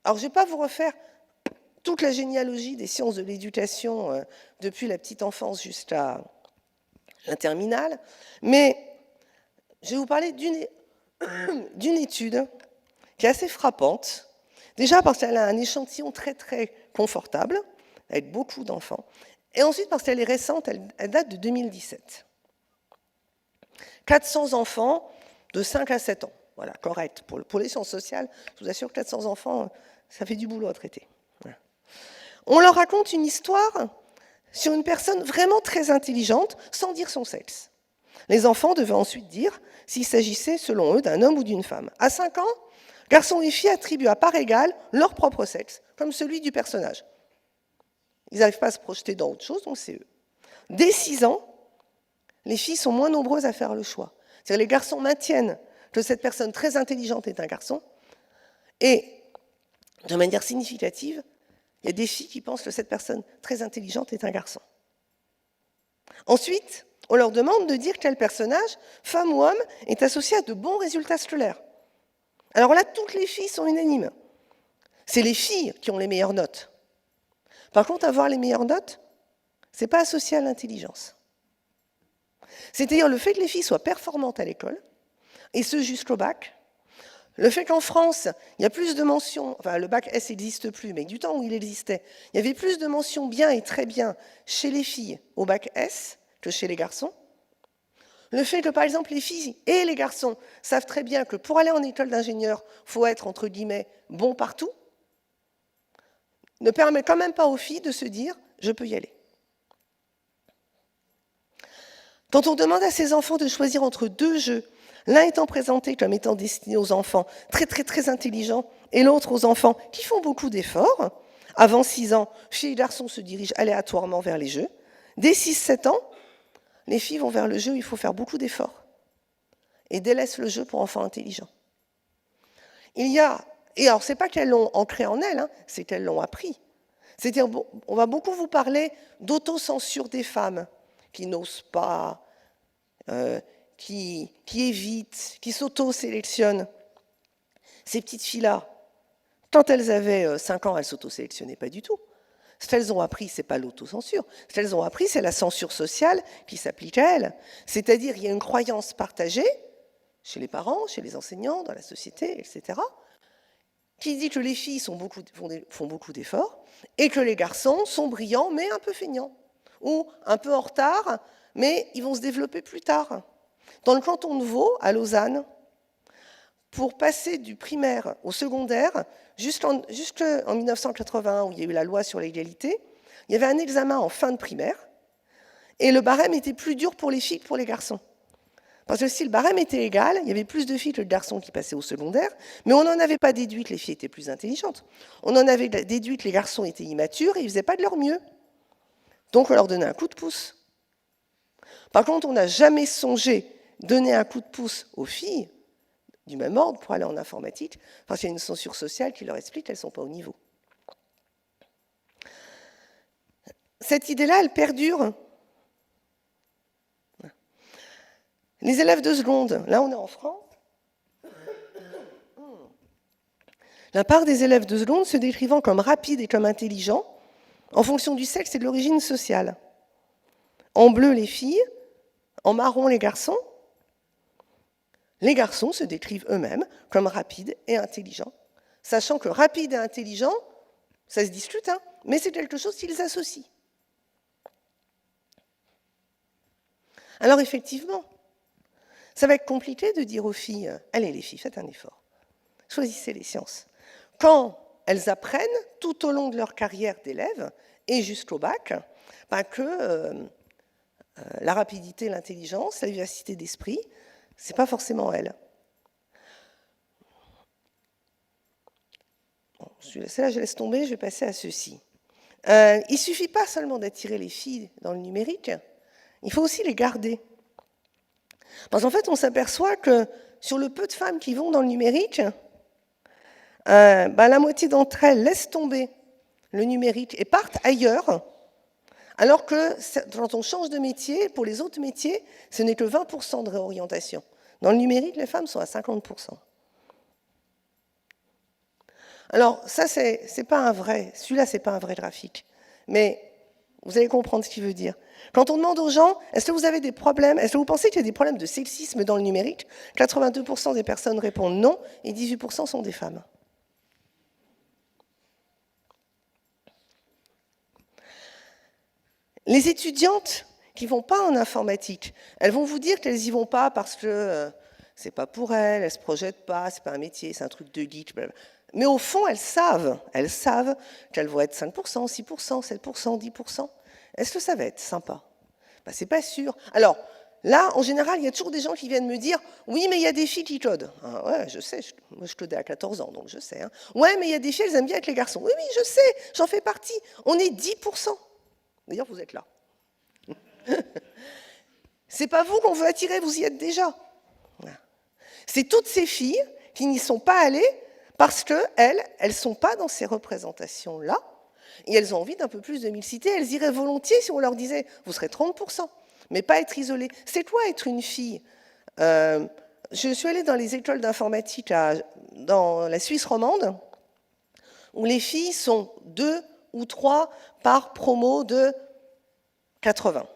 B: je ne vais pas vous refaire toute la généalogie des sciences de l'éducation depuis la petite enfance jusqu'à la terminale, mais je vais vous parler d'une étude qui est assez frappante, déjà parce qu'elle a un échantillon très très confortable, avec beaucoup d'enfants, et ensuite parce qu'elle est récente, elle date de 2017. 400 enfants de 5 à 7 ans, voilà, correct. Pour les sciences sociales, je vous assure que 400 enfants, ça fait du boulot à traiter. Voilà. On leur raconte une histoire sur une personne vraiment très intelligente, sans dire son sexe. Les enfants devaient ensuite dire s'il s'agissait, selon eux, d'un homme ou d'une femme. À 5 ans, garçons et filles attribuent à part égale leur propre sexe, comme celui du personnage. Ils n'arrivent pas à se projeter dans autre chose, donc c'est eux. Dès 6 ans, les filles sont moins nombreuses à faire le choix. C'est-à-dire les garçons maintiennent que cette personne très intelligente est un garçon, et de manière significative, il y a des filles qui pensent que cette personne très intelligente est un garçon. Ensuite, on leur demande de dire quel personnage, femme ou homme, est associé à de bons résultats scolaires. Alors là, toutes les filles sont unanimes. C'est les filles qui ont les meilleures notes. Par contre, avoir les meilleures notes, ce n'est pas associé à l'intelligence. C'est-à-dire le fait que les filles soient performantes à l'école, et ce jusqu'au bac, le fait qu'en France, il y a plus de mentions, enfin le bac S n'existe plus, mais du temps où il existait, il y avait plus de mentions bien et très bien chez les filles au bac S que chez les garçons. Le fait que, par exemple, les filles et les garçons savent très bien que pour aller en école d'ingénieur, il faut être, entre guillemets, bon partout, ne permet quand même pas aux filles de se dire « je peux y aller ». Quand on demande à ces enfants de choisir entre 2 jeux, l'un étant présenté comme étant destiné aux enfants très très très intelligents et l'autre aux enfants qui font beaucoup d'efforts, avant 6 ans, filles et garçons se dirigent aléatoirement vers les jeux. Dès 6-7 ans, les filles vont vers le jeu où il faut faire beaucoup d'efforts et délaissent le jeu pour enfants intelligents. Et alors, ce n'est pas qu'elles l'ont ancré en elles, hein, c'est qu'elles l'ont appris. C'est-à-dire, on va beaucoup vous parler d'autocensure des femmes qui n'osent pas, qui évitent, qui s'auto-sélectionnent. Ces petites filles-là, quand elles avaient 5 ans, elles ne s'auto-sélectionnaient pas du tout. Ce qu'elles ont appris, ce n'est pas l'autocensure. Ce qu'elles ont appris, c'est la censure sociale qui s'applique à elles. C'est-à-dire, il y a une croyance partagée chez les parents, chez les enseignants, dans la société, etc., qui dit que les filles font beaucoup d'efforts et que les garçons sont brillants, mais un peu feignants, ou un peu en retard, mais ils vont se développer plus tard. Dans le canton de Vaud, à Lausanne, pour passer du primaire au secondaire, jusqu'en 1981, où il y a eu la loi sur l'égalité, il y avait un examen en fin de primaire, et le barème était plus dur pour les filles que pour les garçons. Parce que si le barème était égal, il y avait plus de filles que de garçons qui passaient au secondaire, mais on n'en avait pas déduit que les filles étaient plus intelligentes. On en avait déduit que les garçons étaient immatures et ils ne faisaient pas de leur mieux. Donc on leur donnait un coup de pouce. Par contre, on n'a jamais songé donner un coup de pouce aux filles du même ordre pour aller en informatique, parce qu'il y a une censure sociale qui leur explique qu'elles ne sont pas au niveau. Cette idée-là, elle perdure. Les élèves de seconde, là on est en France, la part des élèves de seconde se décrivant comme rapides et comme intelligents, en fonction du sexe et de l'origine sociale. En bleu, les filles, en marron, les garçons. Les garçons se décrivent eux-mêmes comme rapides et intelligents, sachant que rapide et intelligent, ça se discute, hein, mais c'est quelque chose qu'ils associent. Alors effectivement, ça va être compliqué de dire aux filles « Allez les filles, faites un effort, choisissez les sciences ». Quand elles apprennent tout au long de leur carrière d'élève et jusqu'au bac que la rapidité, l'intelligence, la vivacité d'esprit, ce n'est pas forcément elles. Bon, celle-là, je laisse tomber, je vais passer à ceci. Il ne suffit pas seulement d'attirer les filles dans le numérique, il faut aussi les garder. Parce qu'en fait, on s'aperçoit que sur le peu de femmes qui vont dans le numérique, la moitié d'entre elles laissent tomber le numérique et partent ailleurs, alors que quand on change de métier, pour les autres métiers, ce n'est que 20% de réorientation. Dans le numérique, les femmes sont à 50%. Alors, ça, c'est pas un vrai, celui-là, c'est pas un vrai graphique. Mais vous allez comprendre ce qu'il veut dire. Quand on demande aux gens, est-ce que vous avez des problèmes, est-ce que vous pensez qu'il y a des problèmes de sexisme dans le numérique? 82% des personnes répondent non, et 18% sont des femmes. Les étudiantes qui ne vont pas en informatique, elles vont vous dire qu'elles n'y vont pas parce que c'est pas pour elles, elles ne se projettent pas, c'est pas un métier, c'est un truc de geek, blablabla. Mais au fond, elles savent qu'elles vont être 5%, 6%, 7%, 10%. Est-ce que ça va être sympa? Ben, c'est pas sûr. Alors, là, en général, il y a toujours des gens qui viennent me dire « Oui, mais il y a des filles qui codent. Ah, » Ouais, je sais, moi je codais à 14 ans, donc je sais. Hein. « Ouais, mais il y a des filles, elles aiment bien avec les garçons. » Oui, oui, je sais, j'en fais partie. On est 10%. D'ailleurs, vous êtes là. C'est pas vous qu'on veut attirer, vous y êtes déjà. C'est toutes ces filles qui n'y sont pas allées parce qu'elles ne sont pas dans ces représentations-là, et elles ont envie d'un peu plus de mixité. Elles iraient volontiers si on leur disait « vous serez 30%, mais pas être isolées ». C'est quoi être une fille? Je suis allée dans les écoles d'informatique dans la Suisse romande, où les filles sont 2 ou 3 par promo de 80.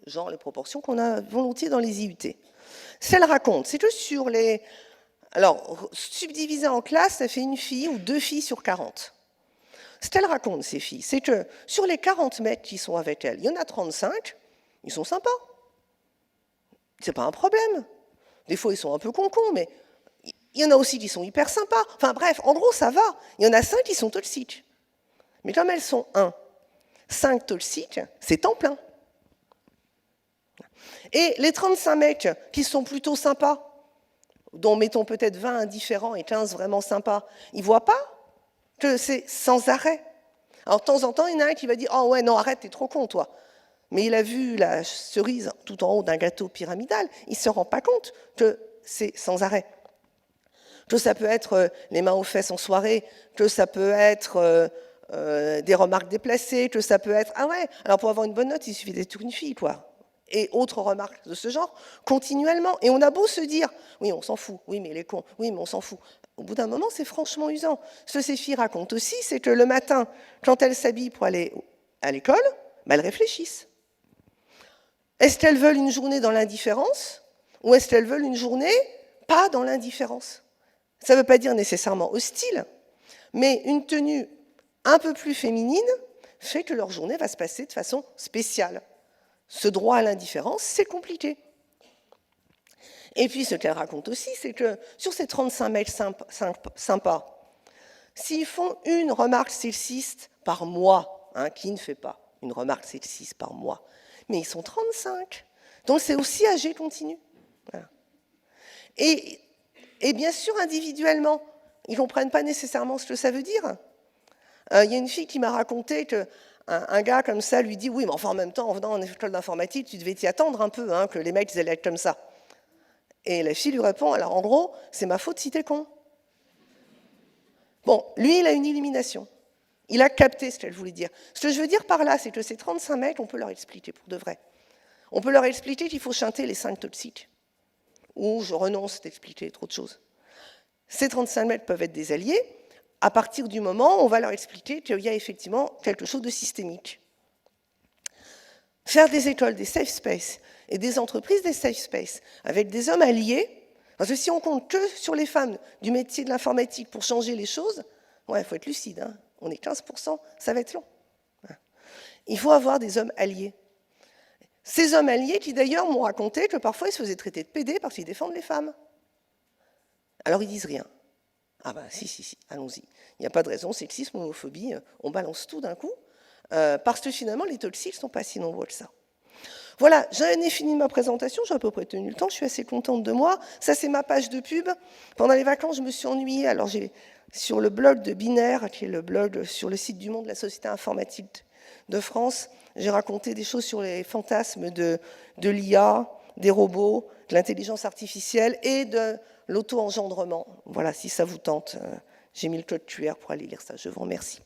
B: Genre les proportions qu'on a volontiers dans les IUT. Ce qu'elle raconte, c'est que sur les... Alors, subdivisé en classes, ça fait une fille ou 2 filles sur 40. Ce qu'elle raconte, ces filles, c'est que sur les 40 mecs qui sont avec elle, il y en a 35, ils sont sympas. C'est pas un problème. Des fois, ils sont un peu concons, mais il y en a aussi qui sont hyper sympas. Enfin bref, en gros, ça va. Il y en a 5 qui sont toxiques. Mais comme elles sont 5 toxiques, c'est temps plein. Et les 35 mecs qui sont plutôt sympas, dont mettons peut-être 20 indifférents et 15 vraiment sympas, ils ne voient pas que c'est sans arrêt. Alors de temps en temps, il y en a un qui va dire « Oh ouais, non, arrête, t'es trop con, toi ». Mais il a vu la cerise tout en haut d'un gâteau pyramidal, il ne se rend pas compte que c'est sans arrêt. Que ça peut être les mains aux fesses en soirée, que ça peut être des remarques déplacées, que ça peut être « Ah ouais, alors pour avoir une bonne note, il suffit d'être une fille, quoi ». Et autres remarques de ce genre, continuellement. Et on a beau se dire, oui, on s'en fout, oui, mais les cons, oui, mais on s'en fout. Au bout d'un moment, c'est franchement usant. Ce que ces filles racontent aussi, c'est que le matin, quand elles s'habillent pour aller à l'école, elles réfléchissent. Est-ce qu'elles veulent une journée dans l'indifférence ou est-ce qu'elles veulent une journée pas dans l'indifférence? Ça ne veut pas dire nécessairement hostile, mais une tenue un peu plus féminine fait que leur journée va se passer de façon spéciale. Ce droit à l'indifférence, c'est compliqué. Et puis, ce qu'elle raconte aussi, c'est que sur ces 35 mecs sympas, s'ils font une remarque sexiste par mois, qui ne fait pas une remarque sexiste par mois, mais ils sont 35. Donc, c'est aussi âgé continu. Voilà. Et bien sûr, individuellement, ils ne comprennent pas nécessairement ce que ça veut dire. Il y a une fille qui m'a raconté que un gars comme ça lui dit « Oui, mais enfin, en même temps, en venant en école d'informatique, tu devais t'y attendre un peu, que les mecs ils allaient être comme ça. » Et la fille lui répond « Alors, en gros, c'est ma faute si t'es con. » Bon, lui, il a une illumination. Il a capté ce qu'elle voulait dire. Ce que je veux dire par là, c'est que ces 35 mecs, on peut leur expliquer pour de vrai. On peut leur expliquer qu'il faut chanter les 5 toxiques. Ou je renonce d'expliquer trop de choses. Ces 35 mecs peuvent être des alliés. À partir du moment où on va leur expliquer qu'il y a effectivement quelque chose de systémique. Faire des écoles, des safe spaces, et des entreprises des safe spaces, avec des hommes alliés, parce que si on compte que sur les femmes du métier de l'informatique pour changer les choses, ouais, il faut être lucide, on est 15%, ça va être long. Il faut avoir des hommes alliés. Ces hommes alliés qui d'ailleurs m'ont raconté que parfois ils se faisaient traiter de PD parce qu'ils défendent les femmes. Alors ils disent rien. Ah ben si, allons-y. Il n'y a pas de raison, sexisme, homophobie, on balance tout d'un coup, parce que finalement les toxiques ne sont pas si nombreux que ça. Voilà, j'en ai fini ma présentation, j'ai à peu près tenu le temps, je suis assez contente de moi. Ça c'est ma page de pub. Pendant les vacances, je me suis ennuyée, alors j'ai sur le blog de Binaire, qui est le blog sur le site du Monde de la Société informatique de France, j'ai raconté des choses sur les fantasmes de l'IA, des robots, de l'intelligence artificielle et de l'auto-engendrement. Voilà, si ça vous tente, j'ai mis le code QR pour aller lire ça. Je vous remercie.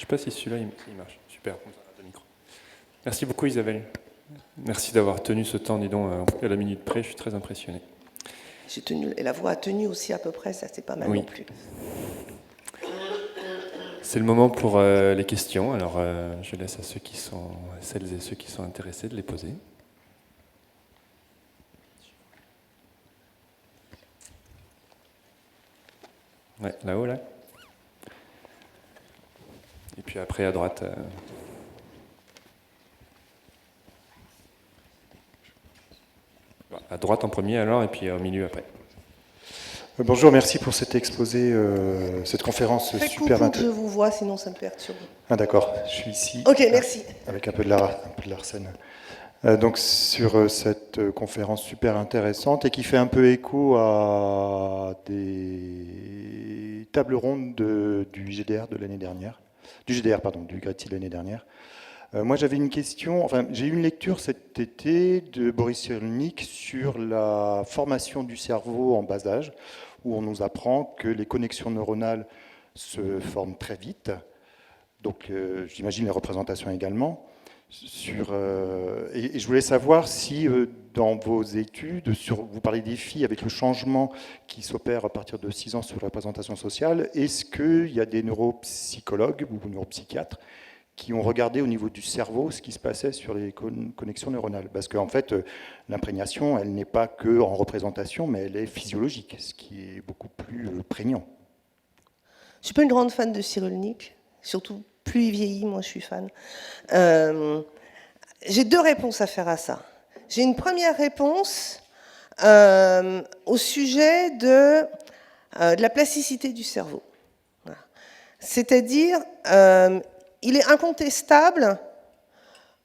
A: pas si celui-là il marche. Super, de micro. Merci beaucoup Isabelle. Merci d'avoir tenu ce temps, dis donc, à la minute près, je suis très impressionné.
B: J'ai tenu, et la voix a tenu aussi à peu près, ça c'est pas mal non plus.
A: C'est le moment pour les questions, alors je laisse à celles et ceux qui sont intéressés de les poser. Ouais, là-haut, là. Et puis après, à droite. À droite en premier, alors, et puis au milieu après.
C: Bonjour, merci pour cet exposé, cette conférence super
B: intéressante. Je vous vois, sinon ça me perturbe.
C: Ah d'accord, je suis ici.
B: Ok, merci.
C: Avec un peu de Larsen. Donc sur cette conférence super intéressante et qui fait un peu écho à des tables rondes du GDR de l'année dernière, du GRETI de l'année dernière. Moi j'avais une question, enfin j'ai eu une lecture cet été de Boris Cyrulnik sur la formation du cerveau en bas âge, où on nous apprend que les connexions neuronales se forment très vite, donc j'imagine les représentations également. Et je voulais savoir si dans vos études, vous parlez des filles avec le changement qui s'opère à partir de 6 ans sur la représentation sociale, est-ce qu'il y a des neuropsychologues ou neuropsychiatres qui ont regardé au niveau du cerveau ce qui se passait sur les connexions neuronales? Parce qu'en fait, l'imprégnation, elle n'est pas que en représentation, mais elle est physiologique, ce qui est beaucoup plus prégnant.
B: Je ne suis pas une grande fan de Cyrulnik, surtout plus il vieillit, moins je suis fan. J'ai 2 réponses à faire à ça. J'ai une première réponse au sujet de la plasticité du cerveau. Voilà. C'est-à-dire, il est incontestable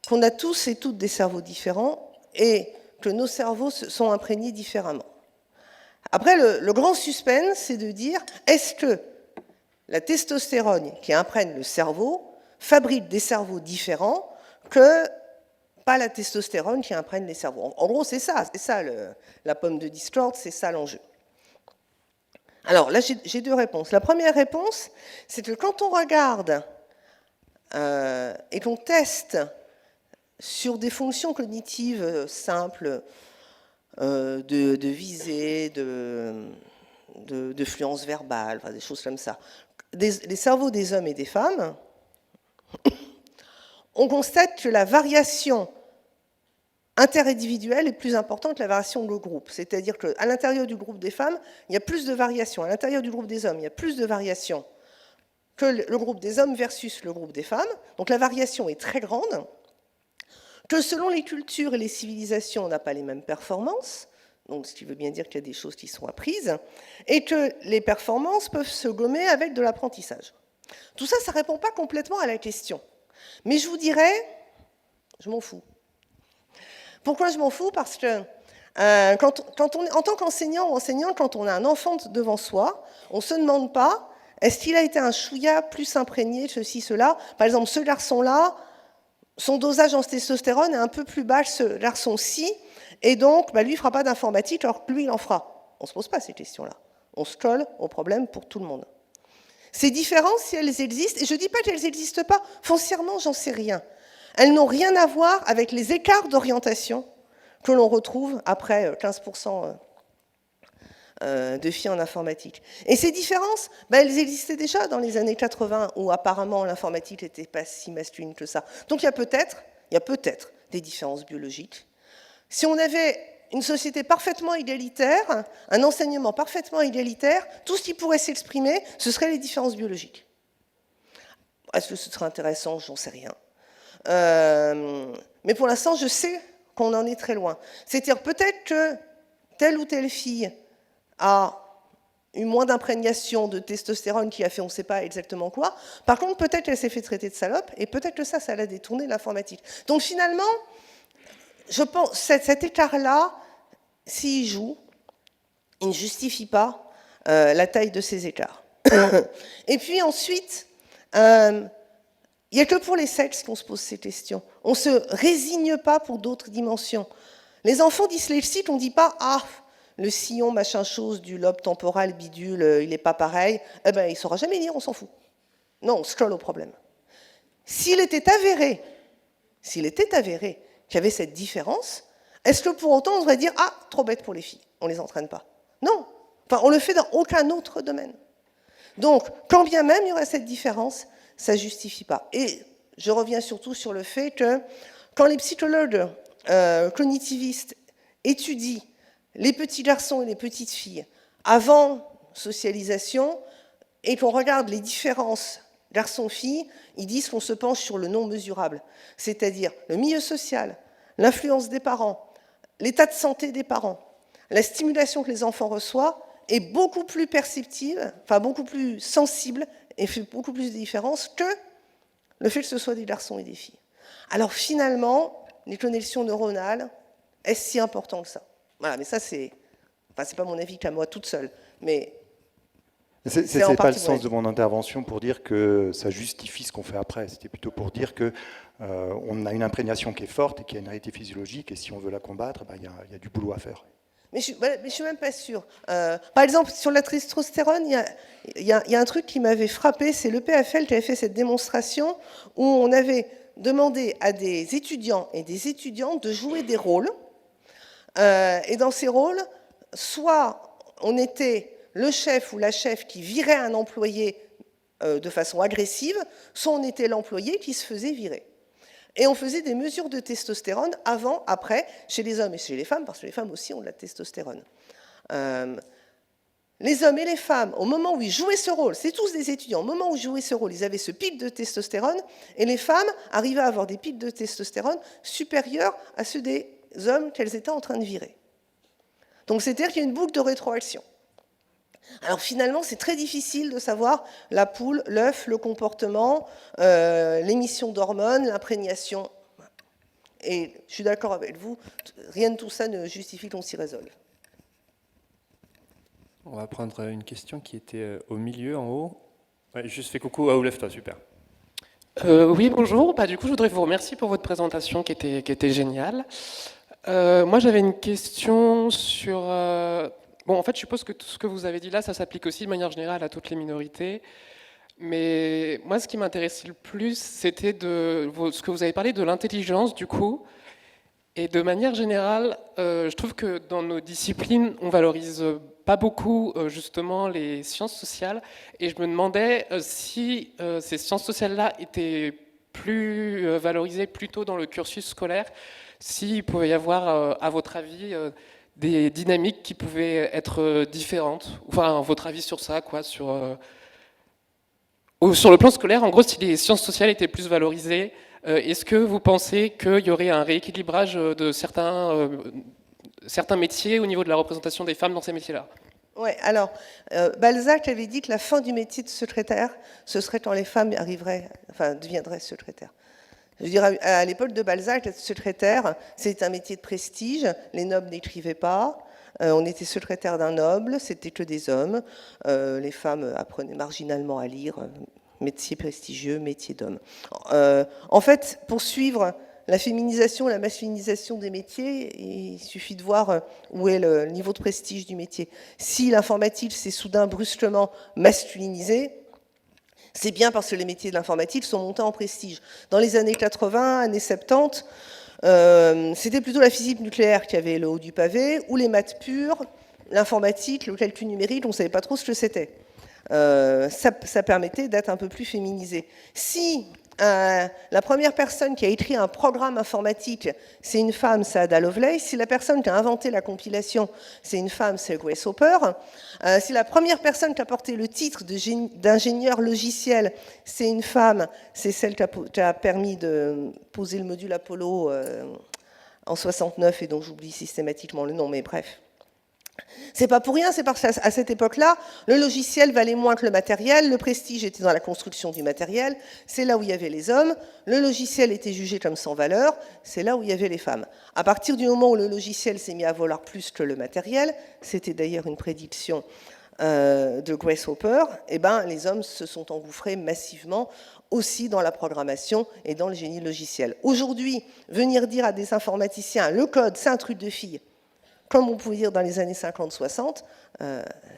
B: qu'on a tous et toutes des cerveaux différents et que nos cerveaux sont imprégnés différemment. Après, le grand suspense, c'est de dire, est-ce que la testostérone qui imprègne le cerveau fabrique des cerveaux différents que pas la testostérone qui imprègne les cerveaux. En gros, c'est ça la pomme de discorde, c'est ça l'enjeu. Alors là, j'ai 2 réponses. La première réponse, c'est que quand on regarde et qu'on teste sur des fonctions cognitives simples de visée, de fluence verbale, enfin, des choses comme ça, les cerveaux des hommes et des femmes, on constate que la variation interindividuelle est plus importante que la variation de groupe. C'est-à-dire qu'à l'intérieur du groupe des femmes, il y a plus de variations. À l'intérieur du groupe des hommes, il y a plus de variations que le groupe des hommes versus le groupe des femmes. Donc la variation est très grande, que selon les cultures et les civilisations, on n'a pas les mêmes performances, donc ce qui veut bien dire qu'il y a des choses qui sont apprises, et que les performances peuvent se gommer avec de l'apprentissage. Tout ça, ça ne répond pas complètement à la question. Mais je vous dirais, je m'en fous. Pourquoi je m'en fous? Parce que quand on est, en tant qu'enseignant ou enseignante, quand on a un enfant devant soi, on ne se demande pas, est-ce qu'il a été un chouïa plus imprégné, ceci, cela? Par exemple, ce garçon-là, son dosage en testostérone est un peu plus bas que ce garçon-ci, et donc lui, il ne fera pas d'informatique, alors que lui, il en fera. On ne se pose pas ces questions-là. On se colle au problème pour tout le monde. Ces différences, si elles existent, et je ne dis pas qu'elles n'existent pas, foncièrement, j'en sais rien. Elles n'ont rien à voir avec les écarts d'orientation que l'on retrouve après 15% de filles en informatique. Et ces différences, elles existaient déjà dans les années 80, où apparemment l'informatique n'était pas si masculine que ça. Donc il y a peut-être des différences biologiques. Si on avait une société parfaitement égalitaire, un enseignement parfaitement égalitaire, tout ce qui pourrait s'exprimer, ce seraient les différences biologiques. Est-ce que ce serait intéressant? J'en sais rien. Mais pour l'instant, je sais qu'on en est très loin. C'est-à-dire peut-être que telle ou telle fille a eu moins d'imprégnation de testostérone qui a fait on ne sait pas exactement quoi. Par contre, peut-être qu'elle s'est fait traiter de salope, et peut-être que ça l'a détourné l'informatique. Donc finalement, je pense cet écart-là, s'il joue, il ne justifie pas la taille de ces écarts. Et puis ensuite, il n'y a que pour les sexes qu'on se pose ces questions. On ne se résigne pas pour d'autres dimensions. Les enfants dyslexiques, on ne dit pas « Ah, le sillon, machin chose, du lobe temporal, bidule, il n'est pas pareil. » Eh bien, il ne saura jamais lire, on s'en fout. Non, on se colle au problème. s'il était avéré qu'il y avait cette différence, est-ce que pour autant on devrait dire « Ah, trop bête pour les filles, on ne les entraîne pas ». Non, enfin, on le fait dans aucun autre domaine. Donc, quand bien même il y aurait cette différence, ça ne justifie pas. Et je reviens surtout sur le fait que quand les psychologues cognitivistes étudient les petits garçons et les petites filles avant socialisation et qu'on regarde les différences garçons-filles, ils disent qu'on se penche sur le non mesurable, c'est-à-dire le milieu social, l'influence des parents, l'état de santé des parents, la stimulation que les enfants reçoivent est beaucoup plus perceptive, enfin beaucoup plus sensible et fait beaucoup plus de différence que le fait que ce soit des garçons et des filles. Alors finalement, les connexions neuronales, est-ce si important que ça? Voilà, mais ça c'est pas mon avis qu'à moi toute seule, mais
C: c'est pas le sens de mon intervention pour dire que ça justifie ce qu'on fait après. C'était plutôt pour dire que on a une imprégnation qui est forte et qui a une réalité physiologique, et si on veut la combattre, il y a du boulot à faire.
B: Mais je ne suis même pas sûre. Par exemple, sur la testostérone, il y a un truc qui m'avait frappé, c'est l'EPFL qui avait fait cette démonstration où on avait demandé à des étudiants et des étudiantes de jouer des rôles. Et dans ces rôles, soit on était le chef ou la chef qui virait un employé de façon agressive, soit on était l'employé qui se faisait virer. Et on faisait des mesures de testostérone avant, après, chez les hommes et chez les femmes, parce que les femmes aussi ont de la testostérone. Les hommes et les femmes, au moment où ils jouaient ce rôle, c'est tous des étudiants, au moment où ils jouaient ce rôle, ils avaient ce pic de testostérone, et les femmes arrivaient à avoir des pics de testostérone supérieurs à ceux des hommes qu'elles étaient en train de virer. Donc c'est-à-dire qu'il y a une boucle de rétroaction. Alors finalement, c'est très difficile de savoir la poule, l'œuf, le comportement, l'émission d'hormones, l'imprégnation. Et je suis d'accord avec vous, rien de tout ça ne justifie qu'on s'y résolve.
D: On va prendre une question qui était au milieu, en haut. Ouais, juste fais coucou à Oulef, toi, super.
E: Oui, bonjour. Du coup, je voudrais vous remercier pour votre présentation qui était géniale. Moi, j'avais une question sur... Bon, en fait, je suppose que tout ce que vous avez dit là, ça s'applique aussi de manière générale à toutes les minorités. Mais moi, ce qui m'intéressait le plus, c'était ce que vous avez parlé de l'intelligence, du coup. Et de manière générale, je trouve que dans nos disciplines, on valorise pas beaucoup, justement, les sciences sociales. Et je me demandais si ces sciences sociales-là étaient plus valorisées plutôt dans le cursus scolaire, s'il pouvait y avoir, à votre avis, des dynamiques qui pouvaient être différentes. Enfin, votre avis sur ça, quoi, sur le plan scolaire, en gros, si les sciences sociales étaient plus valorisées, est-ce que vous pensez qu'il y aurait un rééquilibrage de certains métiers au niveau de la représentation des femmes dans ces métiers-là?
B: Oui, alors, Balzac avait dit que la fin du métier de secrétaire, ce serait quand les femmes deviendraient secrétaires. Je veux dire, à l'époque de Balzac, être secrétaire, c'était un métier de prestige, les nobles n'écrivaient pas, on était secrétaire d'un noble, c'était que des hommes, les femmes apprenaient marginalement à lire, métier prestigieux, métier d'homme. En fait, pour suivre la féminisation, la masculinisation des métiers, il suffit de voir où est le niveau de prestige du métier. Si l'informatique s'est soudain brusquement masculinisé, c'est bien parce que les métiers de l'informatique sont montés en prestige. Dans les années 80, années 70, c'était plutôt la physique nucléaire qui avait le haut du pavé, ou les maths pures, l'informatique, le calcul numérique, on ne savait pas trop ce que c'était. Ça permettait d'être un peu plus féminisé. Si la première personne qui a écrit un programme informatique, c'est une femme, c'est Ada Lovelace. Si la personne qui a inventé la compilation, c'est une femme, c'est Grace Hopper. Si la première personne qui a porté le titre d'ingénieur logiciel, c'est une femme, c'est celle qui a permis de poser le module Apollo en 69, et dont j'oublie systématiquement le nom, mais bref. C'est pas pour rien, c'est parce qu'à cette époque-là, le logiciel valait moins que le matériel, le prestige était dans la construction du matériel, c'est là où il y avait les hommes, le logiciel était jugé comme sans valeur, c'est là où il y avait les femmes. À partir du moment où le logiciel s'est mis à valoir plus que le matériel, c'était d'ailleurs une prédiction de Grace Hopper, et les hommes se sont engouffrés massivement aussi dans la programmation et dans le génie logiciel. Aujourd'hui, venir dire à des informaticiens, le code, c'est un truc de filles, comme on pouvait dire dans les années 50-60,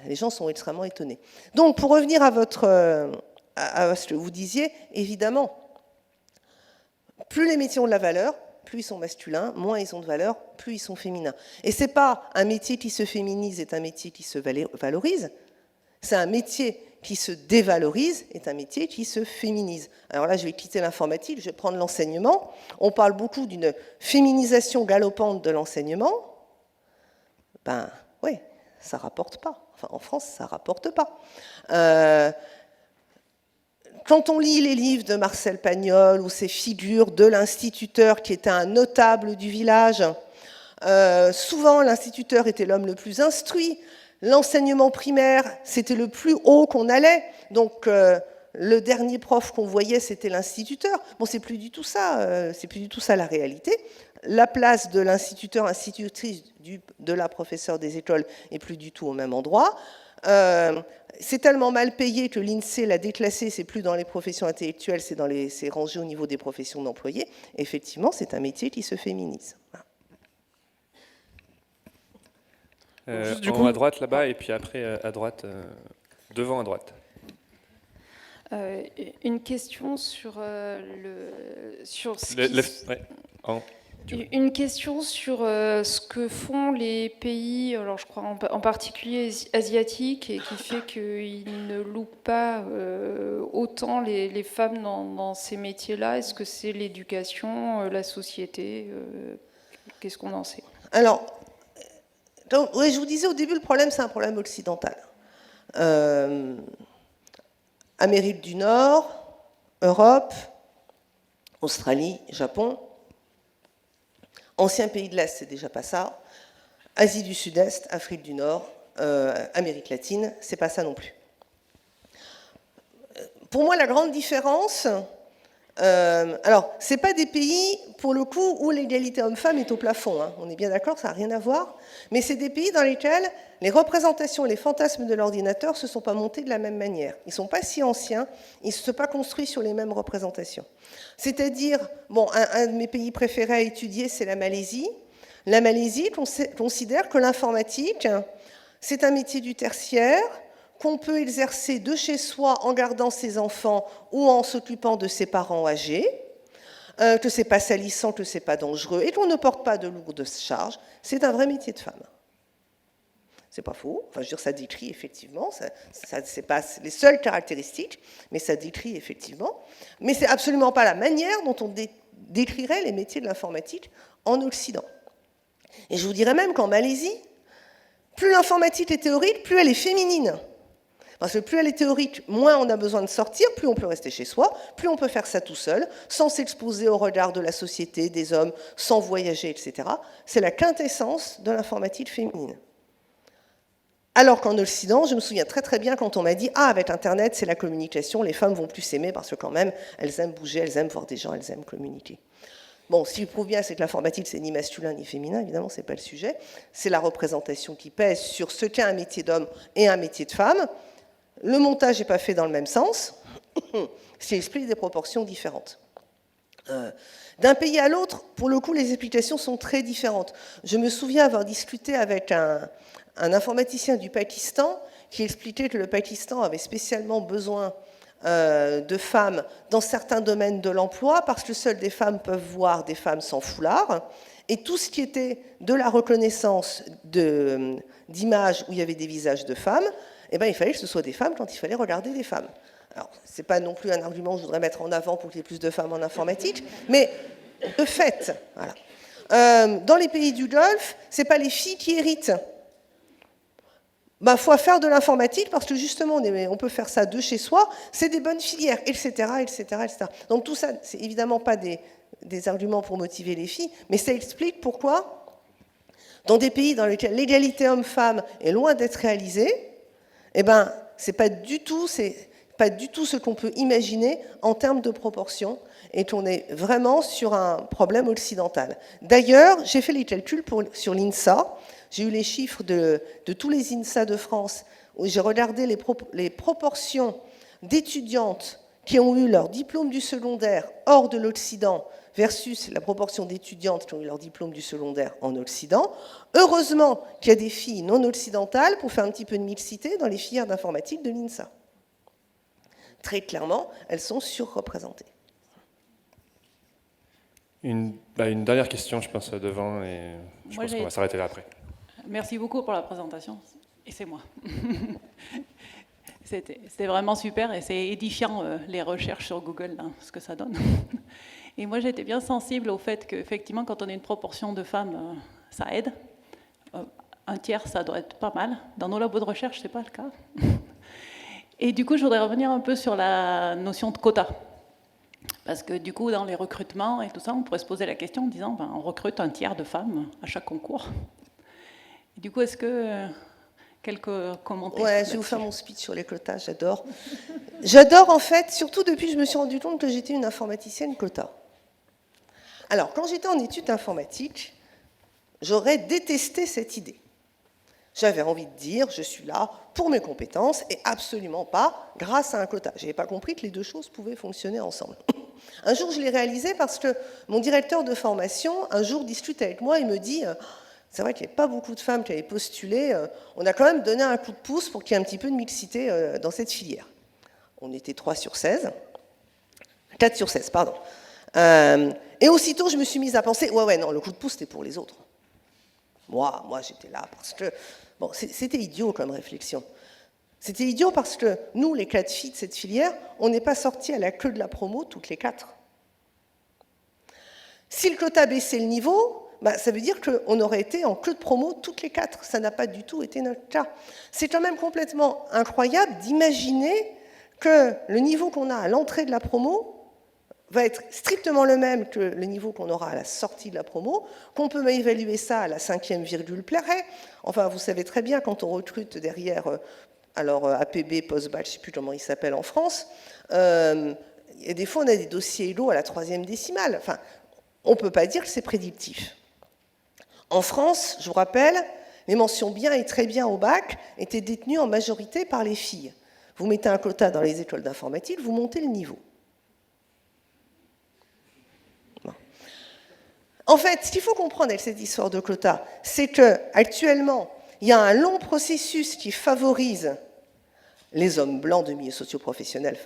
B: les gens sont extrêmement étonnés. Donc, pour revenir à ce que vous disiez, évidemment, Plus les métiers ont de la valeur, plus ils sont masculins, moins ils ont de valeur, plus ils sont féminins. Et c'est pas un métier qui se féminise est un métier qui se valorise, c'est un métier qui se dévalorise est un métier qui se féminise. Alors là, je vais quitter l'informatique, je vais prendre l'enseignement. On parle beaucoup d'une féminisation galopante de l'enseignement. Ben oui, ça rapporte pas. Enfin, en France, ça rapporte pas. Quand on lit les livres de Marcel Pagnol ou ces figures de l'instituteur qui était un notable du village, souvent l'instituteur était l'homme le plus instruit. L'enseignement primaire, c'était le plus haut qu'on allait. Donc, le dernier prof qu'on voyait, c'était l'instituteur. Bon, c'est plus du tout ça. C'est plus du tout ça la réalité. La place de l'instituteur, institutrice de la professeure des écoles est plus du tout au même endroit. C'est tellement mal payé que l'INSEE l'a déclassé. C'est plus dans les professions intellectuelles, c'est rangé au niveau des professions d'employés. Effectivement, c'est un métier qui se féminise. Voilà.
D: Du coup, à droite là-bas et puis après à droite, devant à droite.
F: Une question sur une question sur ce que font les pays, alors je crois en particulier asiatiques, et qui fait qu'ils ne louent pas autant les femmes dans ces métiers-là. Est-ce que c'est l'éducation, la société qu'est-ce qu'on en sait?
B: Alors, donc, oui, je vous disais au début, le problème, c'est un problème occidental. Amérique du Nord, Europe, Australie, Japon, anciens pays de l'Est, c'est déjà pas ça. Asie du Sud-Est, Afrique du Nord, Amérique latine, c'est pas ça non plus. Pour moi, la grande différence, alors, c'est pas des pays, pour le coup, où l'égalité homme-femme est au plafond. Hein. On est bien d'accord, ça n'a rien à voir. Mais c'est des pays dans lesquels les représentations et les fantasmes de l'ordinateur ne se sont pas montés de la même manière. Ils ne sont pas si anciens, ils ne se sont pas construits sur les mêmes représentations. C'est-à-dire, bon, un de mes pays préférés à étudier, c'est la Malaisie. La Malaisie considère que l'informatique, c'est un métier du tertiaire, qu'on peut exercer de chez soi en gardant ses enfants ou en s'occupant de ses parents âgés, que c'est pas salissant, que c'est pas dangereux et qu'on ne porte pas de lourdes charges. C'est un vrai métier de femme. C'est pas faux. Enfin, je veux dire, ça décrit effectivement. C'est pas les seules caractéristiques, mais ça décrit effectivement. Mais c'est absolument pas la manière dont on décrirait les métiers de l'informatique en Occident. Et je vous dirais même qu'en Malaisie, plus l'informatique est théorique, plus elle est féminine. Parce que plus elle est théorique, moins on a besoin de sortir, plus on peut rester chez soi, plus on peut faire ça tout seul, sans s'exposer au regard de la société, des hommes, sans voyager, etc. C'est la quintessence de l'informatique féminine. Alors qu'en Occident, je me souviens très très bien quand on m'a dit « Ah, avec Internet, c'est la communication, les femmes vont plus s'aimer parce que quand même, elles aiment bouger, elles aiment voir des gens, elles aiment communiquer. » Bon, ce qui prouve bien, c'est que l'informatique, c'est ni masculin ni féminin, évidemment, c'est pas le sujet. C'est la représentation qui pèse sur ce qu'est un métier d'homme et un métier de femme. Le montage n'est pas fait dans le même sens, ce qui explique des proportions différentes. D'un pays à l'autre, pour le coup, les explications sont très différentes. Je me souviens avoir discuté avec un informaticien du Pakistan qui expliquait que le Pakistan avait spécialement besoin de femmes dans certains domaines de l'emploi parce que seules des femmes peuvent voir des femmes sans foulard. Et tout ce qui était de la reconnaissance d'images où il y avait des visages de femmes, eh ben, il fallait que ce soit des femmes quand il fallait regarder des femmes. Alors, ce n'est pas non plus un argument que je voudrais mettre en avant pour qu'il y ait plus de femmes en informatique, mais de fait, voilà. Dans les pays du Golfe, ce n'est pas les filles qui héritent. Il faut faire de l'informatique parce que justement, on peut faire ça de chez soi, c'est des bonnes filières, etc., etc., etc. Donc tout ça, c'est évidemment pas des arguments pour motiver les filles, mais ça explique pourquoi, dans des pays dans lesquels l'égalité homme-femme est loin d'être réalisée, eh ben, c'est pas du tout ce qu'on peut imaginer en termes de proportion, et qu'on est vraiment sur un problème occidental. D'ailleurs, j'ai fait les calculs sur l'INSA, j'ai eu les chiffres de tous les INSA de France, où j'ai regardé les proportions d'étudiantes qui ont eu leur diplôme du secondaire hors de l'Occident versus la proportion d'étudiantes qui ont eu leur diplôme du secondaire en Occident. Heureusement qu'il y a des filles non occidentales pour faire un petit peu de mixité dans les filières d'informatique de l'INSA. Très clairement, elles sont surreprésentées.
D: Une dernière question, je pense, devant, et je pense qu'on va s'arrêter là après.
G: Merci beaucoup pour la présentation, et c'est moi. C'était vraiment super, et c'est édifiant, les recherches sur Google, là, ce que ça donne. Et moi, j'étais bien sensible au fait qu'effectivement, quand on a une proportion de femmes, ça aide. Un tiers, ça doit être pas mal. Dans nos labos de recherche, c'est pas le cas. Et du coup, je voudrais revenir un peu sur la notion de quota. Parce que du coup, dans les recrutements et tout ça, on pourrait se poser la question en disant, on recrute un tiers de femmes à chaque concours. Et du coup, est-ce que quelques commentaires?
B: Ouais, je vais vous faire mon speech sur les quotas, j'adore. J'adore en fait, surtout depuis que je me suis rendu compte que j'étais une informaticienne quota. Alors, quand j'étais en études informatiques, j'aurais détesté cette idée. J'avais envie de dire, je suis là pour mes compétences et absolument pas grâce à un quota. Je n'avais pas compris que les deux choses pouvaient fonctionner ensemble. Un jour, je l'ai réalisé parce que mon directeur de formation, un jour, discute avec moi et me dit, c'est vrai qu'il n'y avait pas beaucoup de femmes qui avaient postulé, on a quand même donné un coup de pouce pour qu'il y ait un petit peu de mixité dans cette filière. On était 3 sur 16, 4 sur 16, pardon. Et aussitôt, je me suis mise à penser, ouais, non, le coup de pouce, c'était pour les autres. Moi, j'étais là parce que... Bon, c'était idiot comme réflexion. C'était idiot parce que nous, les 4 filles de cette filière, on n'est pas sortis à la queue de la promo toutes les 4. Si le quota baissait le niveau, ça veut dire qu'on aurait été en queue de promo toutes les 4. Ça n'a pas du tout été notre cas. C'est quand même complètement incroyable d'imaginer que le niveau qu'on a à l'entrée de la promo va être strictement le même que le niveau qu'on aura à la sortie de la promo, qu'on peut évaluer ça à la 5e virgule près. Enfin, vous savez très bien, quand on recrute derrière, alors APB, post-bac, je ne sais plus comment il s'appelle en France, et des fois on a des dossiers Elo à la 3e décimale. Enfin, on ne peut pas dire que c'est prédictif. En France, je vous rappelle, les mentions bien et très bien au bac étaient détenues en majorité par les filles. Vous mettez un quota dans les écoles d'informatique, vous montez le niveau. En fait, ce qu'il faut comprendre avec cette histoire de quota, c'est qu'actuellement, il y a un long processus qui favorise les hommes blancs de milieux socio-professionnels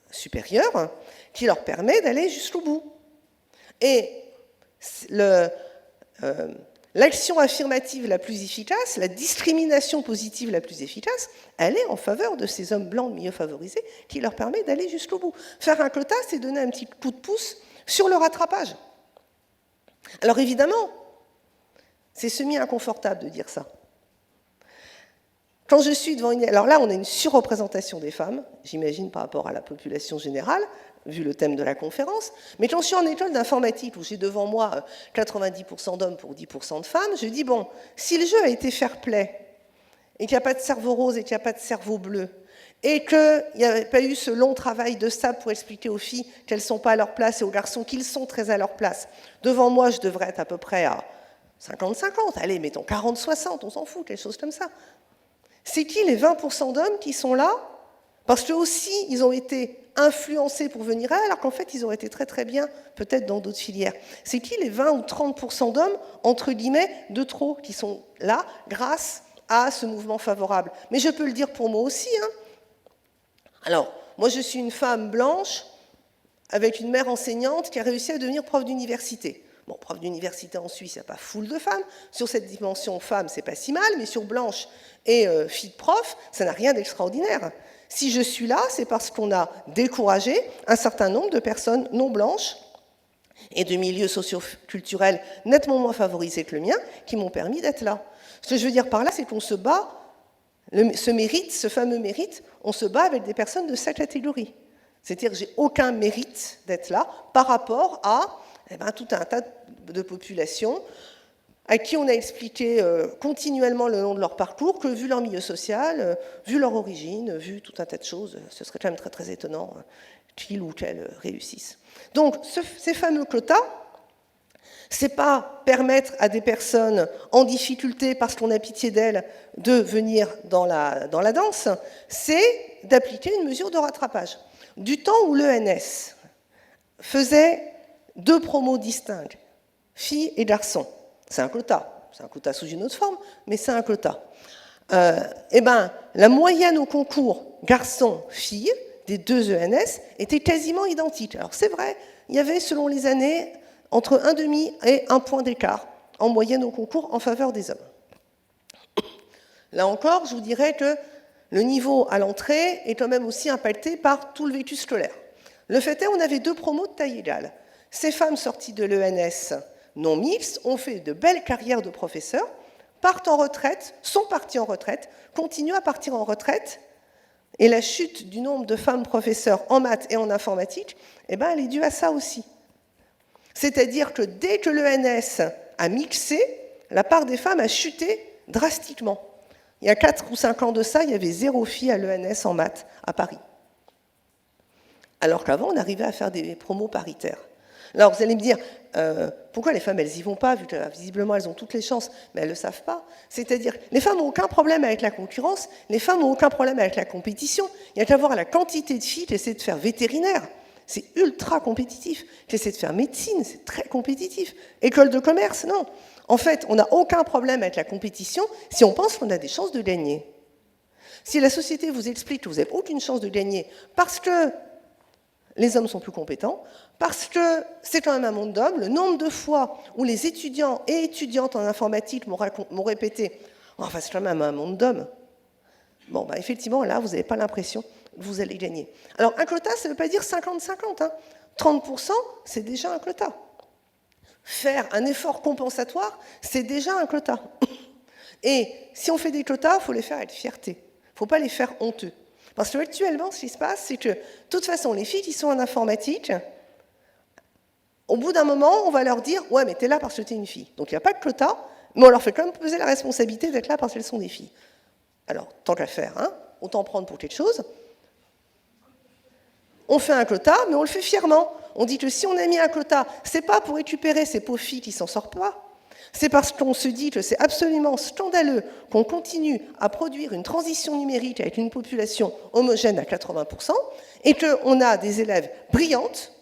B: supérieurs, qui leur permet d'aller jusqu'au bout. Et l'action affirmative la plus efficace, la discrimination positive la plus efficace, elle est en faveur de ces hommes blancs de milieux favorisés qui leur permet d'aller jusqu'au bout. Faire un quota, c'est donner un petit coup de pouce sur le rattrapage. Alors évidemment, c'est semi-inconfortable de dire ça. Quand je suis devant une... Alors là, on a une surreprésentation des femmes, j'imagine par rapport à la population générale, vu le thème de la conférence, mais quand je suis en école d'informatique, où j'ai devant moi 90% d'hommes pour 10% de femmes, je dis, bon, si le jeu a été fair-play, et qu'il n'y a pas de cerveau rose et qu'il n'y a pas de cerveau bleu, et qu'il n'y a pas eu ce long travail de sable pour expliquer aux filles qu'elles ne sont pas à leur place et aux garçons qu'ils sont très à leur place. Devant moi, je devrais être à peu près à 50-50, allez, mettons 40-60, on s'en fout, quelque chose comme ça. C'est qui les 20% d'hommes qui sont là? Parce qu'eux aussi, ils ont été influencés pour venir là, alors qu'en fait, ils auraient été très très bien, peut-être dans d'autres filières. C'est qui les 20 ou 30% d'hommes, entre guillemets, de trop, qui sont là grâce à ce mouvement favorable? Mais je peux le dire pour moi aussi, hein. Alors, moi, je suis une femme blanche avec une mère enseignante qui a réussi à devenir prof d'université. Bon, prof d'université en Suisse, il n'y a pas foule de femmes. Sur cette dimension femme, c'est pas si mal, mais sur blanche et fille de prof, ça n'a rien d'extraordinaire. Si je suis là, c'est parce qu'on a découragé un certain nombre de personnes non blanches et de milieux socio-culturels nettement moins favorisés que le mien qui m'ont permis d'être là. Ce que je veux dire par là, c'est qu'on se bat. Ce mérite, ce fameux mérite, on se bat avec des personnes de sa catégorie. C'est-à-dire que j'ai aucun mérite d'être là par rapport à tout un tas de populations à qui on a expliqué continuellement le long de leur parcours que vu leur milieu social, vu leur origine, vu tout un tas de choses, ce serait quand même très très étonnant qu'ils ou qu'elles réussissent. Donc ces fameux quotas, c'est pas permettre à des personnes en difficulté parce qu'on a pitié d'elles de venir dans la danse, c'est d'appliquer une mesure de rattrapage. Du temps où l'ENS faisait 2 promos distincts, filles et garçons, c'est un quota sous une autre forme, mais c'est un quota. La moyenne au concours garçons-filles des 2 ENS était quasiment identique. Alors c'est vrai, il y avait selon les années entre 1,5 et 1 point d'écart en moyenne au concours en faveur des hommes. Là encore, je vous dirais que le niveau à l'entrée est quand même aussi impacté par tout le vécu scolaire. Le fait est, on avait 2 promos de taille égale. Ces femmes sorties de l'ENS non mixtes ont fait de belles carrières de professeurs, partent en retraite, sont parties en retraite, continuent à partir en retraite, et la chute du nombre de femmes professeurs en maths et en informatique, eh ben, elle est due à ça aussi. C'est-à-dire que dès que l'ENS a mixé, la part des femmes a chuté drastiquement. Il y a 4 ou 5 ans de ça, il y avait 0 filles à l'ENS en maths à Paris. Alors qu'avant, on arrivait à faire des promos paritaires. Alors vous allez me dire, pourquoi les femmes, elles n'y vont pas, vu que visiblement elles ont toutes les chances, mais elles ne le savent pas. C'est-à-dire, les femmes n'ont aucun problème avec la concurrence, les femmes n'ont aucun problème avec la compétition. Il y a qu'à voir la quantité de filles qui essaient de faire vétérinaire. C'est ultra compétitif. Qui essaient de faire médecine, c'est très compétitif. École de commerce, non. En fait, on n'a aucun problème avec la compétition si on pense qu'on a des chances de gagner. Si la société vous explique que vous n'avez aucune chance de gagner parce que les hommes sont plus compétents, parce que c'est quand même un monde d'hommes, le nombre de fois où les étudiants et étudiantes en informatique m'ont répété « Enfin, c'est quand même un monde d'hommes », bon, bah, effectivement, là, vous n'avez pas l'impression que vous allez gagner. Alors, un quota, ça ne veut pas dire 50-50. Hein. 30%, c'est déjà un quota. Faire un effort compensatoire, c'est déjà un quota. Et si on fait des quotas, il faut les faire avec fierté. Il ne faut pas les faire honteux. Parce que actuellement, ce qui se passe, c'est que, de toute façon, les filles qui sont en informatique, au bout d'un moment, on va leur dire « Ouais, mais t'es là parce que t'es une fille. » Donc il n'y a pas de quota, mais on leur fait quand même peser la responsabilité d'être là parce qu'elles sont des filles. Alors, tant qu'à faire, hein, autant prendre pour quelque chose. On fait un quota, mais on le fait fièrement. On dit que si on a mis un quota, c'est pas pour récupérer ces pauvres filles qui s'en sortent pas. C'est parce qu'on se dit que c'est absolument scandaleux qu'on continue à produire une transition numérique avec une population homogène à 80% et qu'on a des élèves brillantes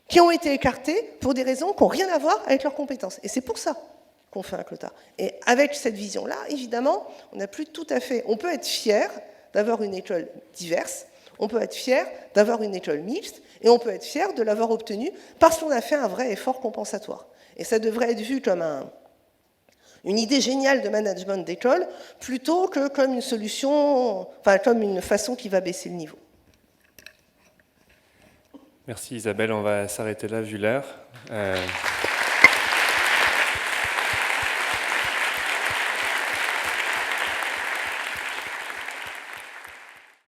B: qui ont été écartées pour des raisons qui n'ont rien à voir avec leurs compétences. Et c'est pour ça qu'on fait un quota. Et avec cette vision-là, évidemment, on n'a plus tout à fait... On peut être fier d'avoir une école diverse, on peut être fier d'avoir une école mixte, et on peut être fier de l'avoir obtenue parce qu'on a fait un vrai effort compensatoire. Et ça devrait être vu comme une idée géniale de management d'école, plutôt que comme une solution, enfin comme une façon qui va baisser le niveau.
D: Merci Isabelle, on va s'arrêter là vu l'heure.